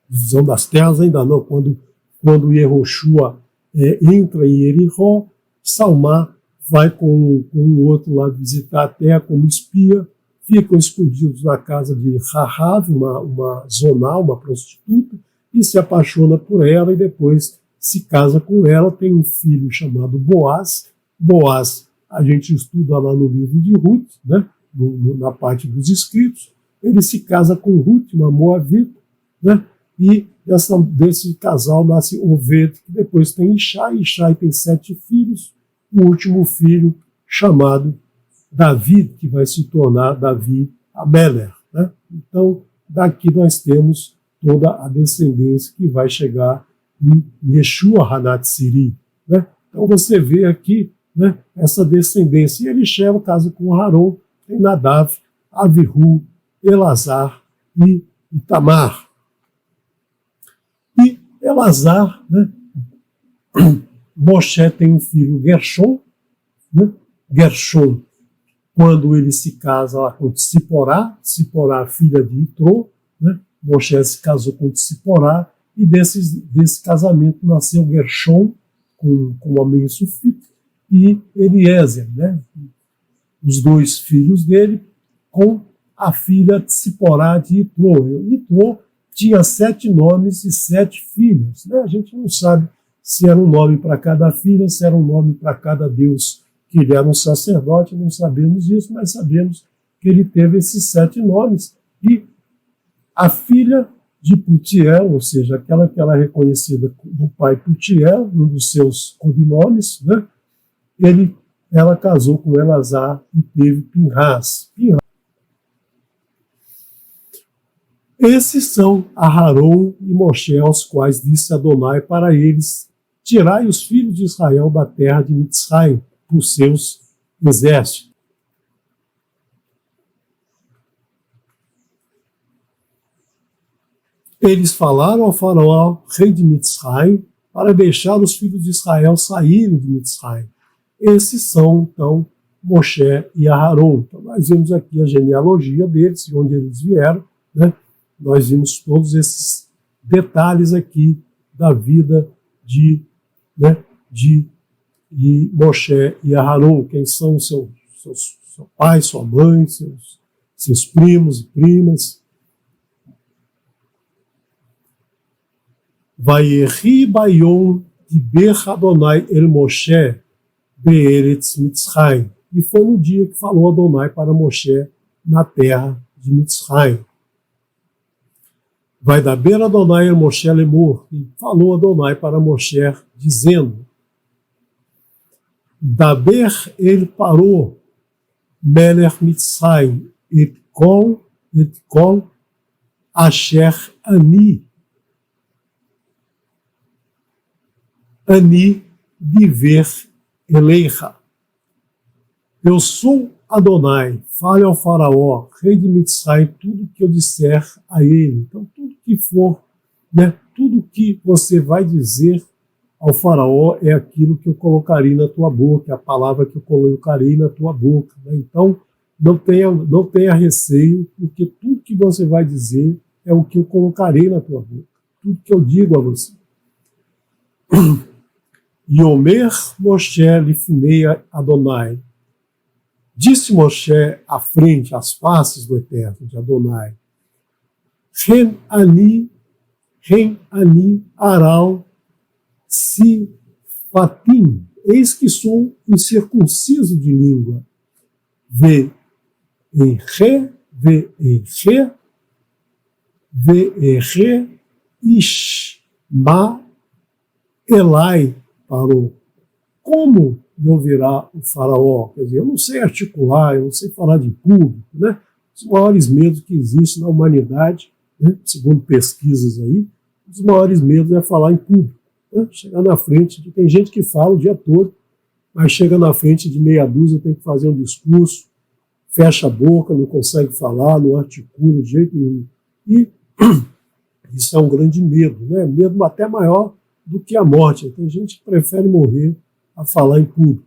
divisão das terras ainda não, quando Yehoshua entra em Jericó, Salmá vai com um outro lá visitar a terra como espia, ficam escondidos na casa de Rahav, uma zonal, uma prostituta, e se apaixona por ela e depois se casa com ela, tem um filho chamado Boaz. Boaz a gente estuda lá no livro de Ruth, né, na parte dos escritos. Ele se casa com Ruth, uma moabita, né, e desse casal nasce Oved, que depois tem Ishai. Ishai tem 7 filhos, o último filho chamado Davi, que vai se tornar Davi Ameler, né? Então, daqui nós temos toda a descendência que vai chegar em Yeshua Hanatsiri, né? Então você vê aqui, né, essa descendência. E Elisheva casa com Aharon, tem Nadav, Avihu, Elazar e Itamar. E Elazar, né, Moshe tem um filho Gershon, né? Gershon, quando ele se casa lá com Tsiporá, filha de Itró, né? Moshe se casou com Tsiporá, e desse casamento nasceu Gershon, com a mãe Sufit, e Eliezer, né? Os 2 filhos dele, com a filha Tsiporá de Itró. Itró tinha 7 nomes e 7 filhos, né? A gente não sabe se era um nome para cada filha, se era um nome para cada deus, que ele era um sacerdote, não sabemos isso, mas sabemos que ele teve esses 7 nomes. E a filha de Putiel, ou seja, aquela que ela é reconhecida do pai Putiel, um dos seus cognomes, né? Ela casou com Elazar e teve Pinhas. Esses são Aharon e Moshe, aos quais disse Adonai para eles: tirai os filhos de Israel da terra de Mitzrayim por seus exércitos. Eles falaram ao faraó, rei de Mitzrayim, para deixar os filhos de Israel saírem de Mitzrayim. Esses são, então, Moshe e Aharon. Então, nós vimos aqui a genealogia deles, de onde eles vieram, né? Nós vimos todos esses detalhes aqui da vida de Moshe e Aharon, quem são seu pai, sua mãe, seus primos e primas. Vayehi bayom diber Adonai el Moshe be'eretz Mitzrayim. E foi no dia que falou Adonai para Moshe na terra de Mitzrayim. Vai daber Adonai el Moshe lemor. E falou Adonai para Moshe, dizendo: Daber el parou melech Mitzrayim et kol asher ani diver eleicha. Eu sou Adonai, fale ao faraó, rei de Mitzrayim, tudo que eu disser a ele. Então, tudo que for, tudo que você vai dizer ao faraó é aquilo que eu colocarei na tua boca, é a palavra que eu colocarei na tua boca. Então, não tenha receio, porque tudo que você vai dizer é o que eu colocarei na tua boca. Tudo que eu digo a você. Yomer Moshe lifnei Adonai. Disse Moshe à frente, às faces do Eterno, de Adonai: Ren ani aral sifatim. Eis que sou incircunciso de língua. Ve ishma elai parou. Como me ouvirá o faraó? Quer dizer, eu não sei articular, eu não sei falar de público, né? Os maiores medos que existem na humanidade, né? Segundo pesquisas aí, os maiores medos é falar em público, né? Chegar na frente, tem gente que fala o dia todo, mas chega na frente de meia dúzia, tem que fazer um discurso, fecha a boca, não consegue falar, não articula de jeito nenhum. E isso é um grande medo, né? Medo até maior do que a morte. Tem gente que prefere morrer a falar em público.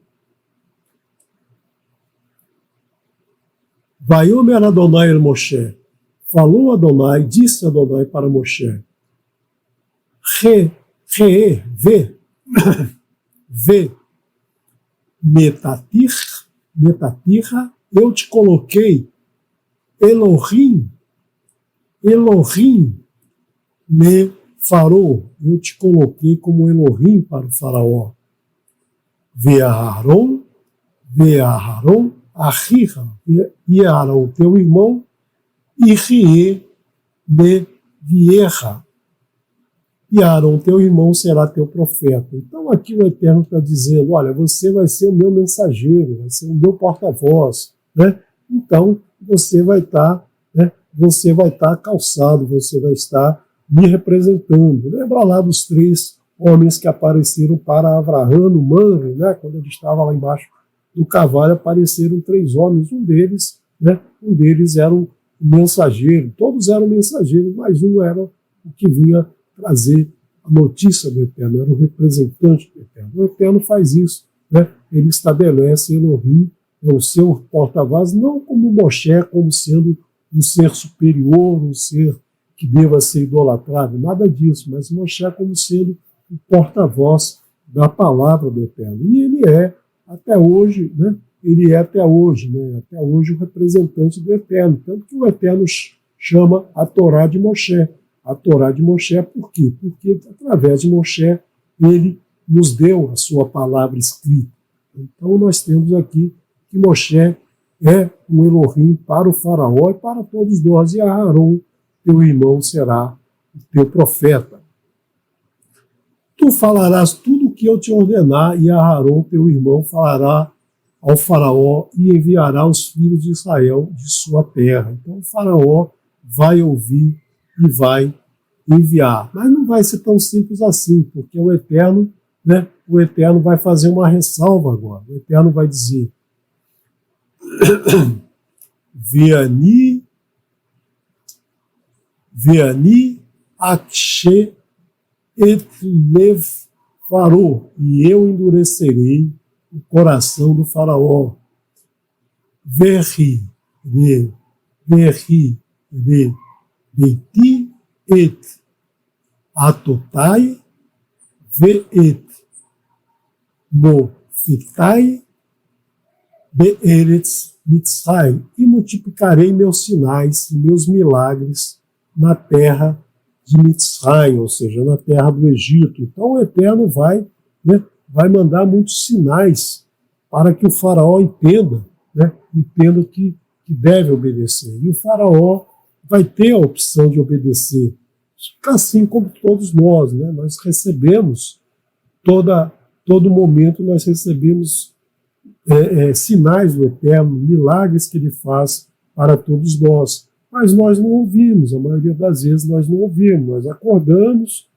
Vaiomer Adonai el Moshe. Falou Adonai, disse Adonai para Moshe: Vê, metatirra, eu te coloquei, Elohim, me farou, eu te coloquei como Elohim para o faraó. Vê Aharon, Ahiha, e Aharon, teu irmão, e Rie me vierra. E Aharon, teu irmão, será teu profeta. Então aqui o Eterno está dizendo: olha, você vai ser o meu mensageiro, vai ser o meu porta-voz, né? Então você vai estar calçado, você vai estar me representando. Lembra lá dos 3 homens que apareceram para Avraham no Manre, né? Quando ele estava lá embaixo do cavalo, apareceram 3 homens. Um deles era o mensageiro. Todos eram mensageiros, mas um era o que vinha trazer a notícia do Eterno, era o representante do Eterno. O Eterno faz isso, né? Ele estabelece Elohim, é o seu porta-voz, não como Moshe, como sendo um ser superior, um ser que deva ser idolatrado, nada disso, mas Moshe como sendo o porta-voz da palavra do Eterno. E ele é até hoje, né? Até hoje o representante do Eterno, tanto que o Eterno chama a Torá de Moshe. A Torá de Moshe, por quê? Porque através de Moshe ele nos deu a sua palavra escrita. Então nós temos aqui que Moshe é um Elohim para o faraó e para todos nós, e Aharon, teu irmão, será o teu profeta. Tu falarás tudo o que eu te ordenar, e Aharon, teu irmão, falará ao faraó e enviará os filhos de Israel de sua terra. Então o faraó vai ouvir e vai enviar. Mas não vai ser tão simples assim, porque o Eterno vai fazer uma ressalva agora. O Eterno vai dizer: Veani Akshe et lev faró, e eu endurecerei o coração do faraó. Verri, verri, beiti et atotai, veet mofitai, beeretz mitzrayim, e multiplicarei meus sinais e meus milagres na terra de Mitzrayim, ou seja, na terra do Egito. Então o Eterno vai mandar muitos sinais para que o faraó entenda, entenda que deve obedecer. E o faraó vai ter a opção de obedecer, assim como todos nós. Nós recebemos, todo momento nós recebemos sinais do Eterno, milagres que ele faz para todos nós. Mas nós não ouvimos, a maioria das vezes nós não ouvimos, nós acordamos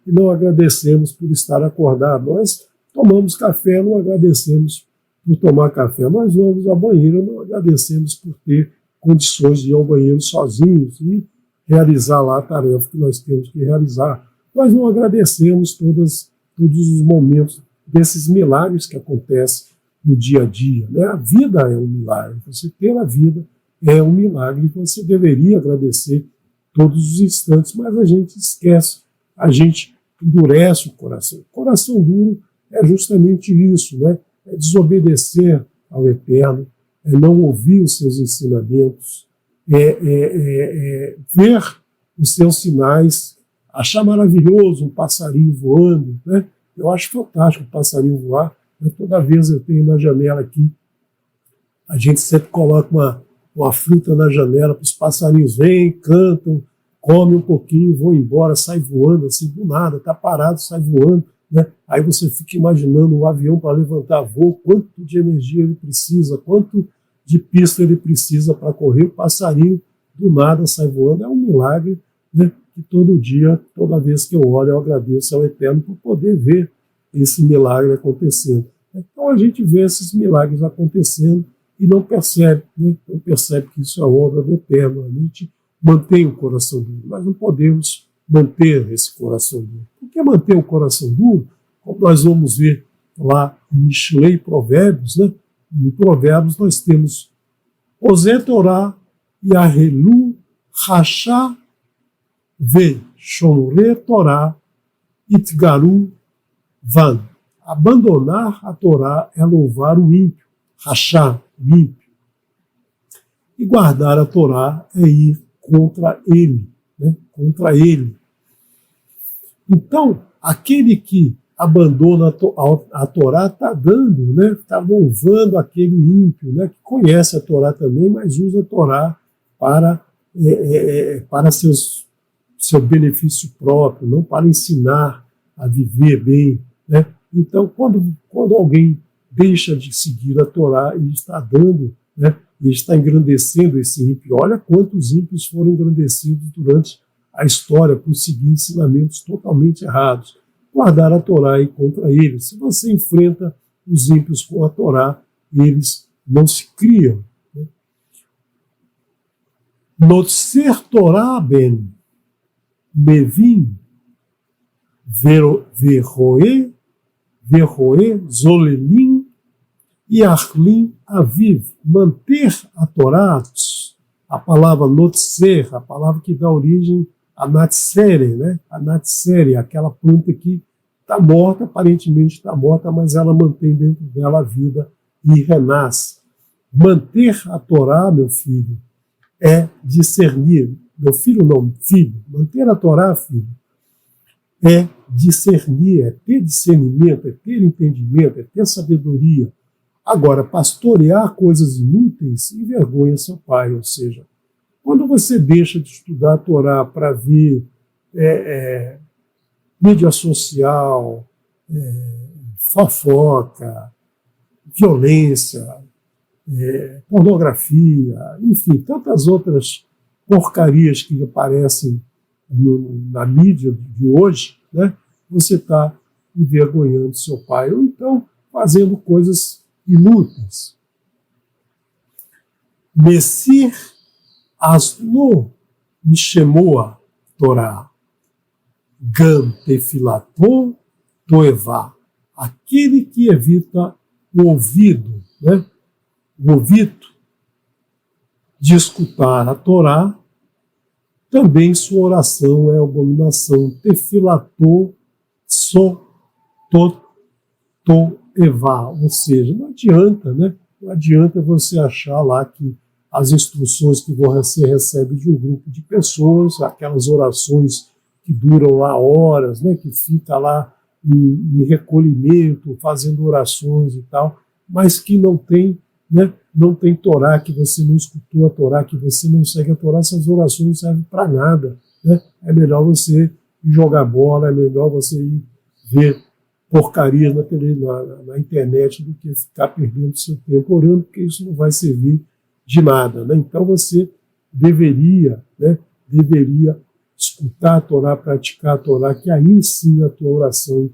e não agradecemos por estar acordado. Nós tomamos café, não agradecemos por tomar café. Nós vamos ao banheiro, não agradecemos por ter condições de ir ao banheiro sozinhos e realizar lá a tarefa que nós temos que realizar. Nós não agradecemos todos os momentos desses milagres que acontecem no dia a dia. A vida é um milagre, você ter a vida é um milagre que você deveria agradecer todos os instantes, mas a gente esquece, a gente endurece o coração. O coração duro é justamente isso, é desobedecer ao Eterno, é não ouvir os seus ensinamentos, ver os seus sinais, achar maravilhoso um passarinho voando. Eu acho fantástico o passarinho voar. Toda vez eu tenho na janela aqui, a gente sempre coloca uma fruta na janela para os passarinhos vêm, cantam, comem um pouquinho, vão embora, sai voando assim do nada, está parado, sai voando. Aí você fica imaginando um avião para levantar voo, quanto de energia ele precisa, quanto de pista ele precisa para correr. O passarinho do nada sai voando. É um milagre, que todo dia, toda vez que eu olho, eu agradeço ao Eterno por poder ver esse milagre acontecendo. Então a gente vê esses milagres acontecendo e não percebe, não percebe que isso é obra do Eterno. A gente mantém o coração duro, mas não podemos manter esse coração duro. Por que manter o coração duro? Como nós vamos ver lá em Mishlei Provérbios, em Provérbios nós temos Ozé Torá Yahelu Rasha Ve Shomre Torá Itgaru Van. Abandonar a Torá é louvar o ímpio, Rasha, o ímpio. E guardar a Torá é ir contra ele, contra ele. Então, aquele que abandona a Torá está dando, está louvando aquele ímpio, que conhece a Torá também, mas usa a Torá para seu benefício próprio, não para ensinar a viver bem. Então, quando alguém deixa de seguir a Torá, ele está dando, ele está engrandecendo esse ímpio. Olha quantos ímpios foram engrandecidos durante a história por seguir ensinamentos totalmente errados. Guardar a Torá e ir contra eles. Se você enfrenta os ímpios com a Torá, eles não se criam. Notser Torá ben mevin verroe zolelim e arlim aviv. Manter a Torá, a palavra notser, a palavra que dá origem a natsere, a natsere, aquela planta que está morta, aparentemente está morta, mas ela mantém dentro dela a vida e renasce. Manter a Torá, meu filho, é discernir. Meu filho não, filho. Manter a Torá, filho, é discernir, é ter discernimento, é ter entendimento, é ter sabedoria. Agora, pastorear coisas inúteis envergonha seu pai, ou seja, quando você deixa de estudar a Torá para ver mídia social, fofoca, violência, pornografia, enfim, tantas outras porcarias que aparecem na mídia de hoje, você está envergonhando seu pai, ou então fazendo coisas inúteis. Messir Asno me chamou a Torá. Gam tefilatô toevá. Aquele que evita o ouvido, né? O ouvido de escutar a Torá, também sua oração é abominação. Tefilatô toevá. Ou seja, não adianta, né? Não adianta você achar lá que as instruções que você recebe de um grupo de pessoas, aquelas orações que duram lá horas, né, que fica lá em recolhimento, fazendo orações e tal, mas que não tem, né, não tem Torá, que você não escutou a Torá, que você não segue a Torá, essas orações não servem para nada. Né? É melhor você ir jogar bola, é melhor você ir ver porcaria na internet do que ficar perdendo seu tempo orando, porque isso não vai servir de nada. Né? Então você deveria escutar a Torá, praticar a Torá, que aí sim a tua oração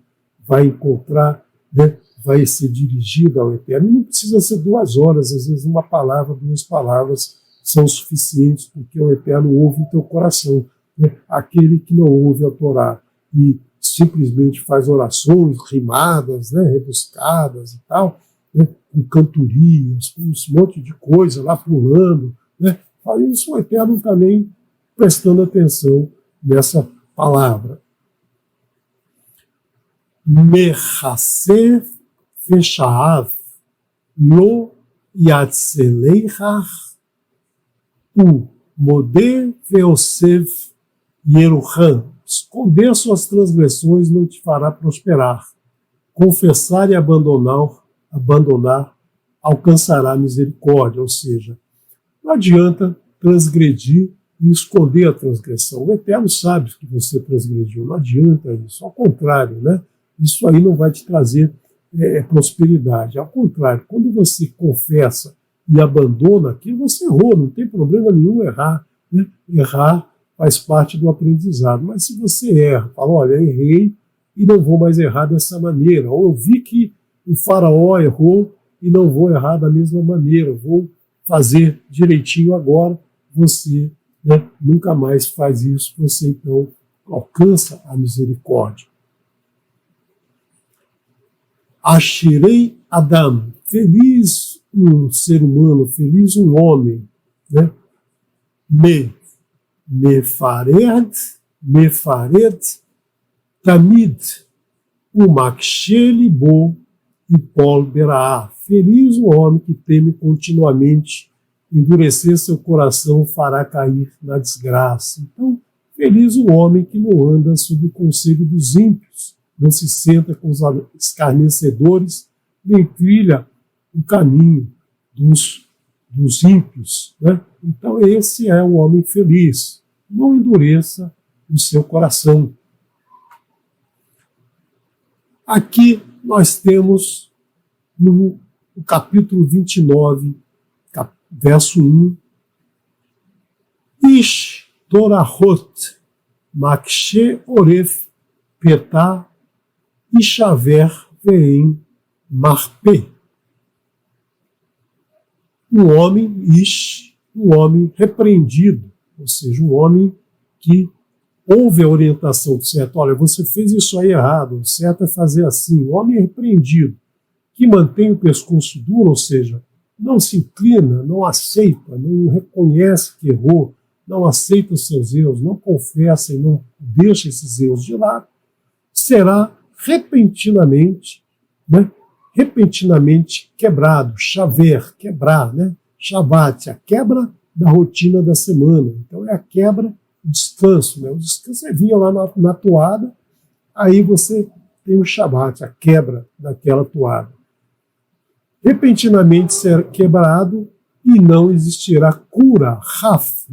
vai encontrar, né, vai ser dirigida ao Eterno. E não precisa ser 2 horas, às vezes uma palavra, 2 palavras são suficientes, porque o Eterno ouve o teu coração. Né? Aquele que não ouve a Torá e simplesmente faz orações rimadas, né, rebuscadas e tal, né, com cantorias, com um monte de coisa lá pulando, né, faz isso, o Eterno não está nem prestando atenção nessa palavra. Mechasef feshaav lo yatzeleichach u modeh veosef yerucham. Esconder suas transgressões não te fará prosperar. Confessar e abandonar alcançará misericórdia. Ou seja, não adianta transgredir e esconder a transgressão. O Eterno sabe que você transgrediu, não adianta isso. Ao contrário, né? Isso aí não vai te trazer prosperidade. Ao contrário, quando você confessa e abandona aquilo, você errou, não tem problema nenhum errar. Né? Errar faz parte do aprendizado. Mas se você erra, fala, olha, errei e não vou mais errar dessa maneira. Ou eu vi que o faraó errou e não vou errar da mesma maneira, vou fazer direitinho agora, você, né, nunca mais faz isso, você então alcança a misericórdia. Ashirei Adam, feliz um ser humano, feliz um homem, né? Mefared Tamid Umakshe Libo e Pol Beraá. Feliz o homem que teme continuamente, endurecer seu coração fará cair na desgraça. Então, feliz o homem que não anda sob o conselho dos ímpios, não se senta com os escarnecedores, nem trilha o caminho dos ímpios. Né? Então, esse é o homem feliz. Não endureça o seu coração. Aqui nós temos no capítulo 29, verso 1, Ish Torahot Makshe Oref Petá Ishaver Veem Marpé. Um homem repreendido, ou seja, um homem que houve a orientação certa. Olha, você fez isso aí errado, o certo é fazer assim. O homem é repreendido, que mantém o pescoço duro, ou seja, não se inclina, não aceita, não reconhece que errou, não aceita os seus erros, não confessa e não deixa esses erros de lado, será repentinamente quebrado, quebrar, né? Shabat, a quebra da rotina da semana. Então é a quebra do descanso. Né? O descanso é vir lá na toada, aí você tem o Shabat, a quebra daquela toada. Repentinamente será quebrado e não existirá cura. Raf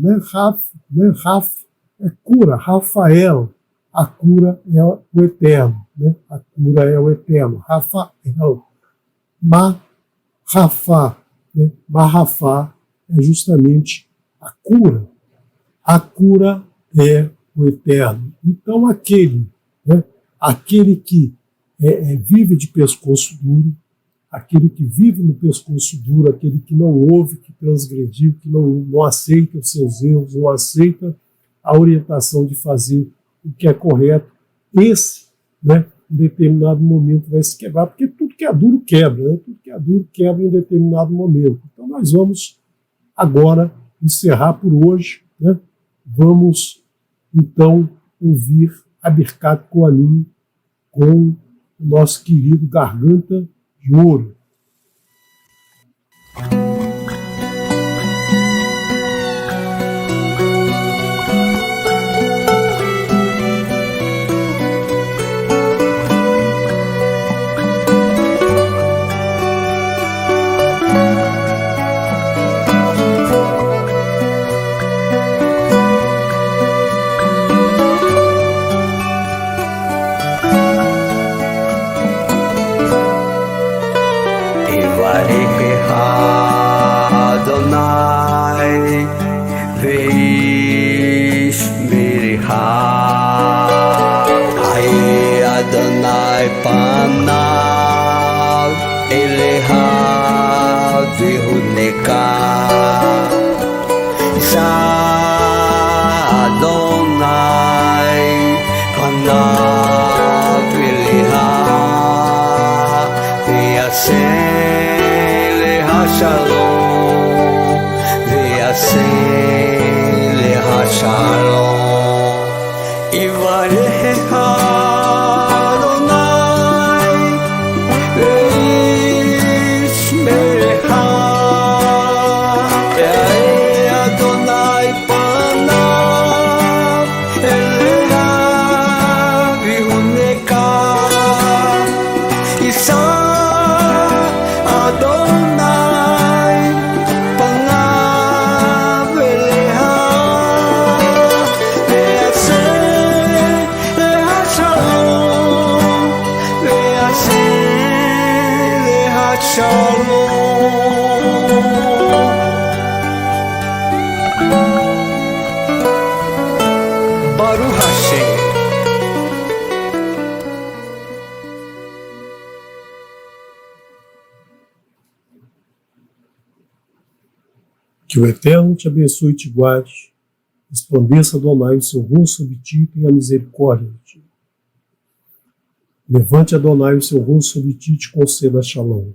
é cura, Rafael. A cura é o Eterno. Né? A cura é o Eterno. Rafael. Mahafá. Né? Mahafá é justamente a cura. A cura é o Eterno. Então, aquele que vive de pescoço duro, aquele que vive no pescoço duro, aquele que não ouve, que transgrediu, que não aceita os seus erros, não aceita a orientação de fazer o que é correto, esse, né, em determinado momento vai se quebrar, porque tudo que é duro quebra, né? Tudo que é duro quebra em determinado momento. Então nós vamos agora encerrar por hoje, né? Vamos então ouvir a Birkat Kohanim com o nosso querido Garganta de Ouro. Que o Eterno te abençoe e te guarde, resplandeça Adonai o seu rosto sobre ti e tenha misericórdia de ti. Levante Adonai o seu rosto sobre ti e te conceda shalom,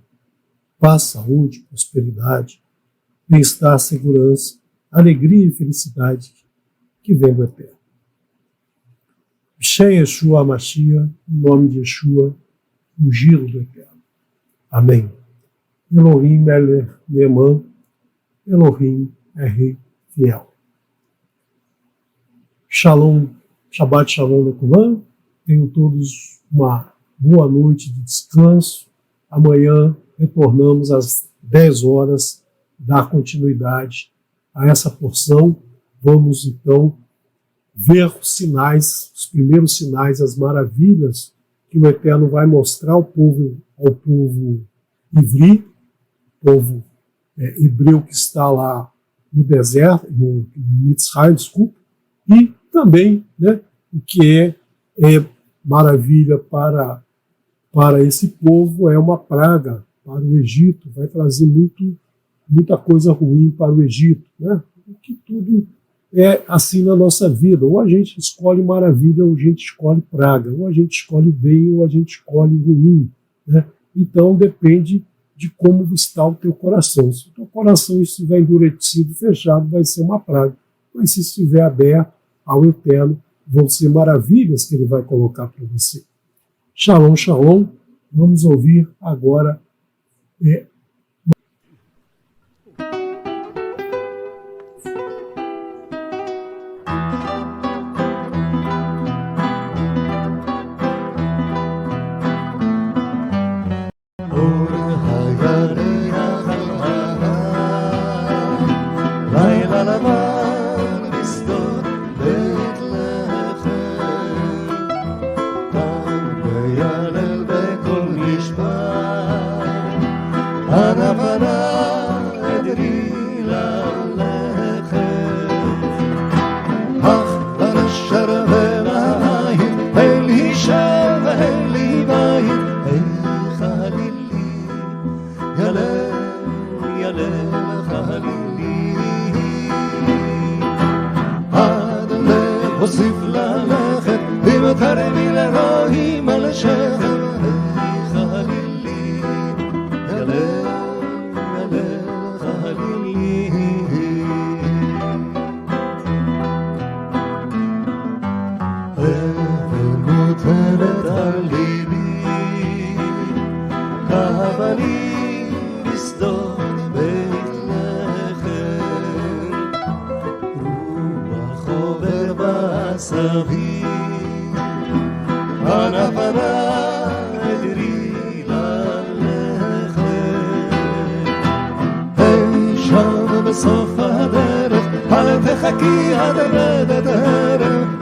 paz, saúde, prosperidade, bem-estar, segurança, alegria e felicidade que vem do Eterno. B'Shem Yeshua HaMashiach, em nome de Yeshua, ungido do Eterno. Amém. Elohim Melech Neeman, Elohim é Rei fiel. Shalom, Shabbat Shalom Lekulam. Tenham todos uma boa noite de descanso. Amanhã retornamos às 10 horas, dar continuidade a essa porção. Vamos então ver os sinais, os primeiros sinais, as maravilhas que o Eterno vai mostrar ao povo ivri, povo hebreu que está lá no deserto, no Mitzrayim, desculpa, e também, né, o que é maravilha para esse povo é uma praga para o Egito, vai trazer muita coisa ruim para o Egito, né? Que tudo é assim na nossa vida, ou a gente escolhe maravilha, ou a gente escolhe praga, ou a gente escolhe bem, ou a gente escolhe ruim, né? Então depende de como está o teu coração. Se o teu coração estiver endurecido, fechado, vai ser uma praga. Mas se estiver aberto ao Eterno, vão ser maravilhas que Ele vai colocar para você. Shalom, shalom. Vamos ouvir agora הוסיף ללכת, אם תרמי לרחם אבנים בשדות בית לחם, רוח עובר בעשבים, הנפנה אדרי ללחם. היי שם בסוף הדרך, אל תחכי עד ערב,